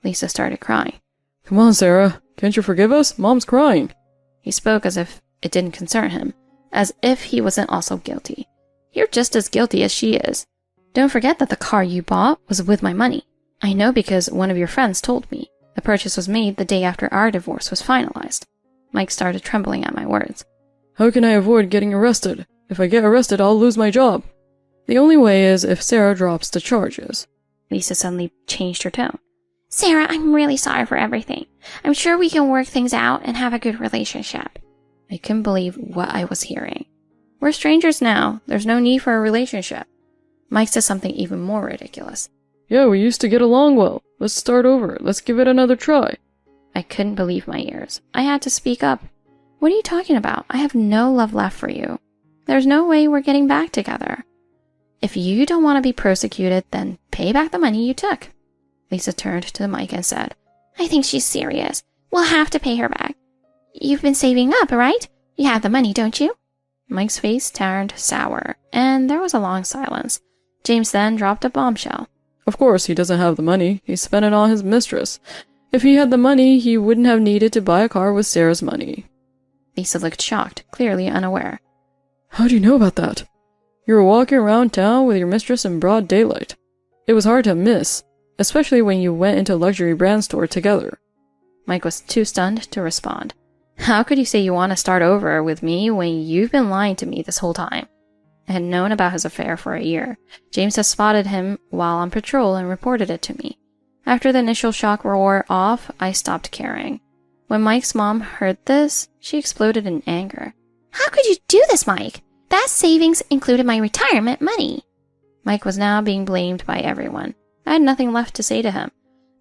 Lisa started crying. Come on, Sarah. Can't you forgive us? Mom's crying. He spoke as if it didn't concern him. as if he wasn't also guilty. You're just as guilty as she is. Don't forget that the car you bought was with my money. I know because one of your friends told me. The purchase was made the day after our divorce was finalized. Mike started trembling at my words. How can I avoid getting arrested? If I get arrested, I'll lose my job. The only way is if Sarah drops the charges. Lisa suddenly changed her tone. Sarah, I'm really sorry for everything. I'm sure we can work things out and have a good relationship. I couldn't believe what I was hearing. We're strangers now. There's no need for a relationship. Mike said something even more ridiculous. Yeah, we used to get along well. Let's start over. Let's give it another try. I couldn't believe my ears. I had to speak up. What are you talking about? I have no love left for you. There's no way we're getting back together. If you don't want to be prosecuted, then pay back the money you took. Lisa turned to the mic and said, I think she's serious. We'll have to pay her back. You've been saving up, right? You have the money, don't you? Mike's face turned sour, and there was a long silence. James then dropped a bombshell. Of course, he doesn't have the money. He spent it on his mistress. If he had the money, he wouldn't have needed to buy a car with Sarah's money. Lisa looked shocked, clearly unaware. How do you know about that? You were walking around town with your mistress in broad daylight. It was hard to miss, especially when you went into a luxury brand store together. Mike was too stunned to respond. How could you say you want to start over with me when you've been lying to me this whole time? I had known about his affair for a year. James had spotted him while on patrol and reported it to me. After the initial shock wore off, I stopped caring. When Mike's mom heard this, she exploded in anger. How could you do this, Mike? That savings included my retirement money. Mike was now being blamed by everyone. I had nothing left to say to him.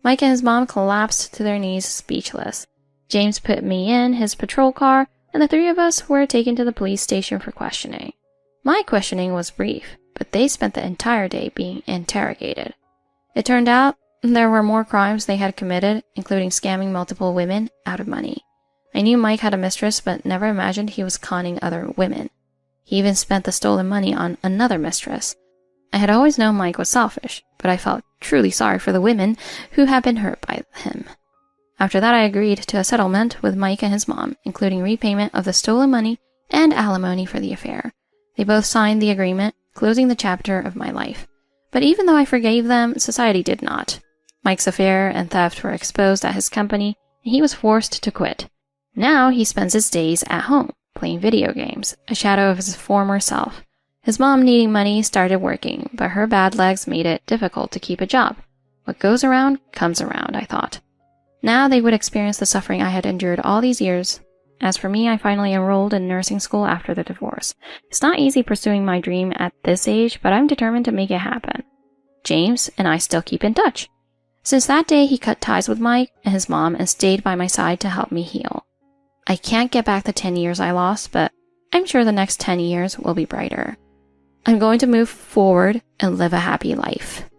Mike and his mom collapsed to their knees, speechless. James put me in his patrol car, and the three of us were taken to the police station for questioning. My questioning was brief, but they spent the entire day being interrogated. It turned out there were more crimes they had committed, including scamming multiple women out of money. I knew Mike had a mistress, but never imagined he was conning other women. He even spent the stolen money on another mistress. I had always known Mike was selfish, but I felt truly sorry for the women who had been hurt by him. After that, I agreed to a settlement with Mike and his mom, including repayment of the stolen money and alimony for the affair. They both signed the agreement, closing the chapter of my life. But even though I forgave them, society did not. Mike's affair and theft were exposed at his company, and he was forced to quit. Now he spends his days at home, playing video games, a shadow of his former self. His mom, needing money, started working, but her bad legs made it difficult to keep a job. What goes around, comes around, I thought. Now they would experience the suffering I had endured all these years. As for me, I finally enrolled in nursing school after the divorce. It's not easy pursuing my dream at this age, but I'm determined to make it happen. James and I still keep in touch. Since that day, he cut ties with Mike and his mom and stayed by my side to help me heal. I can't get back the 10 years I lost, but I'm sure the next 10 years will be brighter. I'm going to move forward and live a happy life.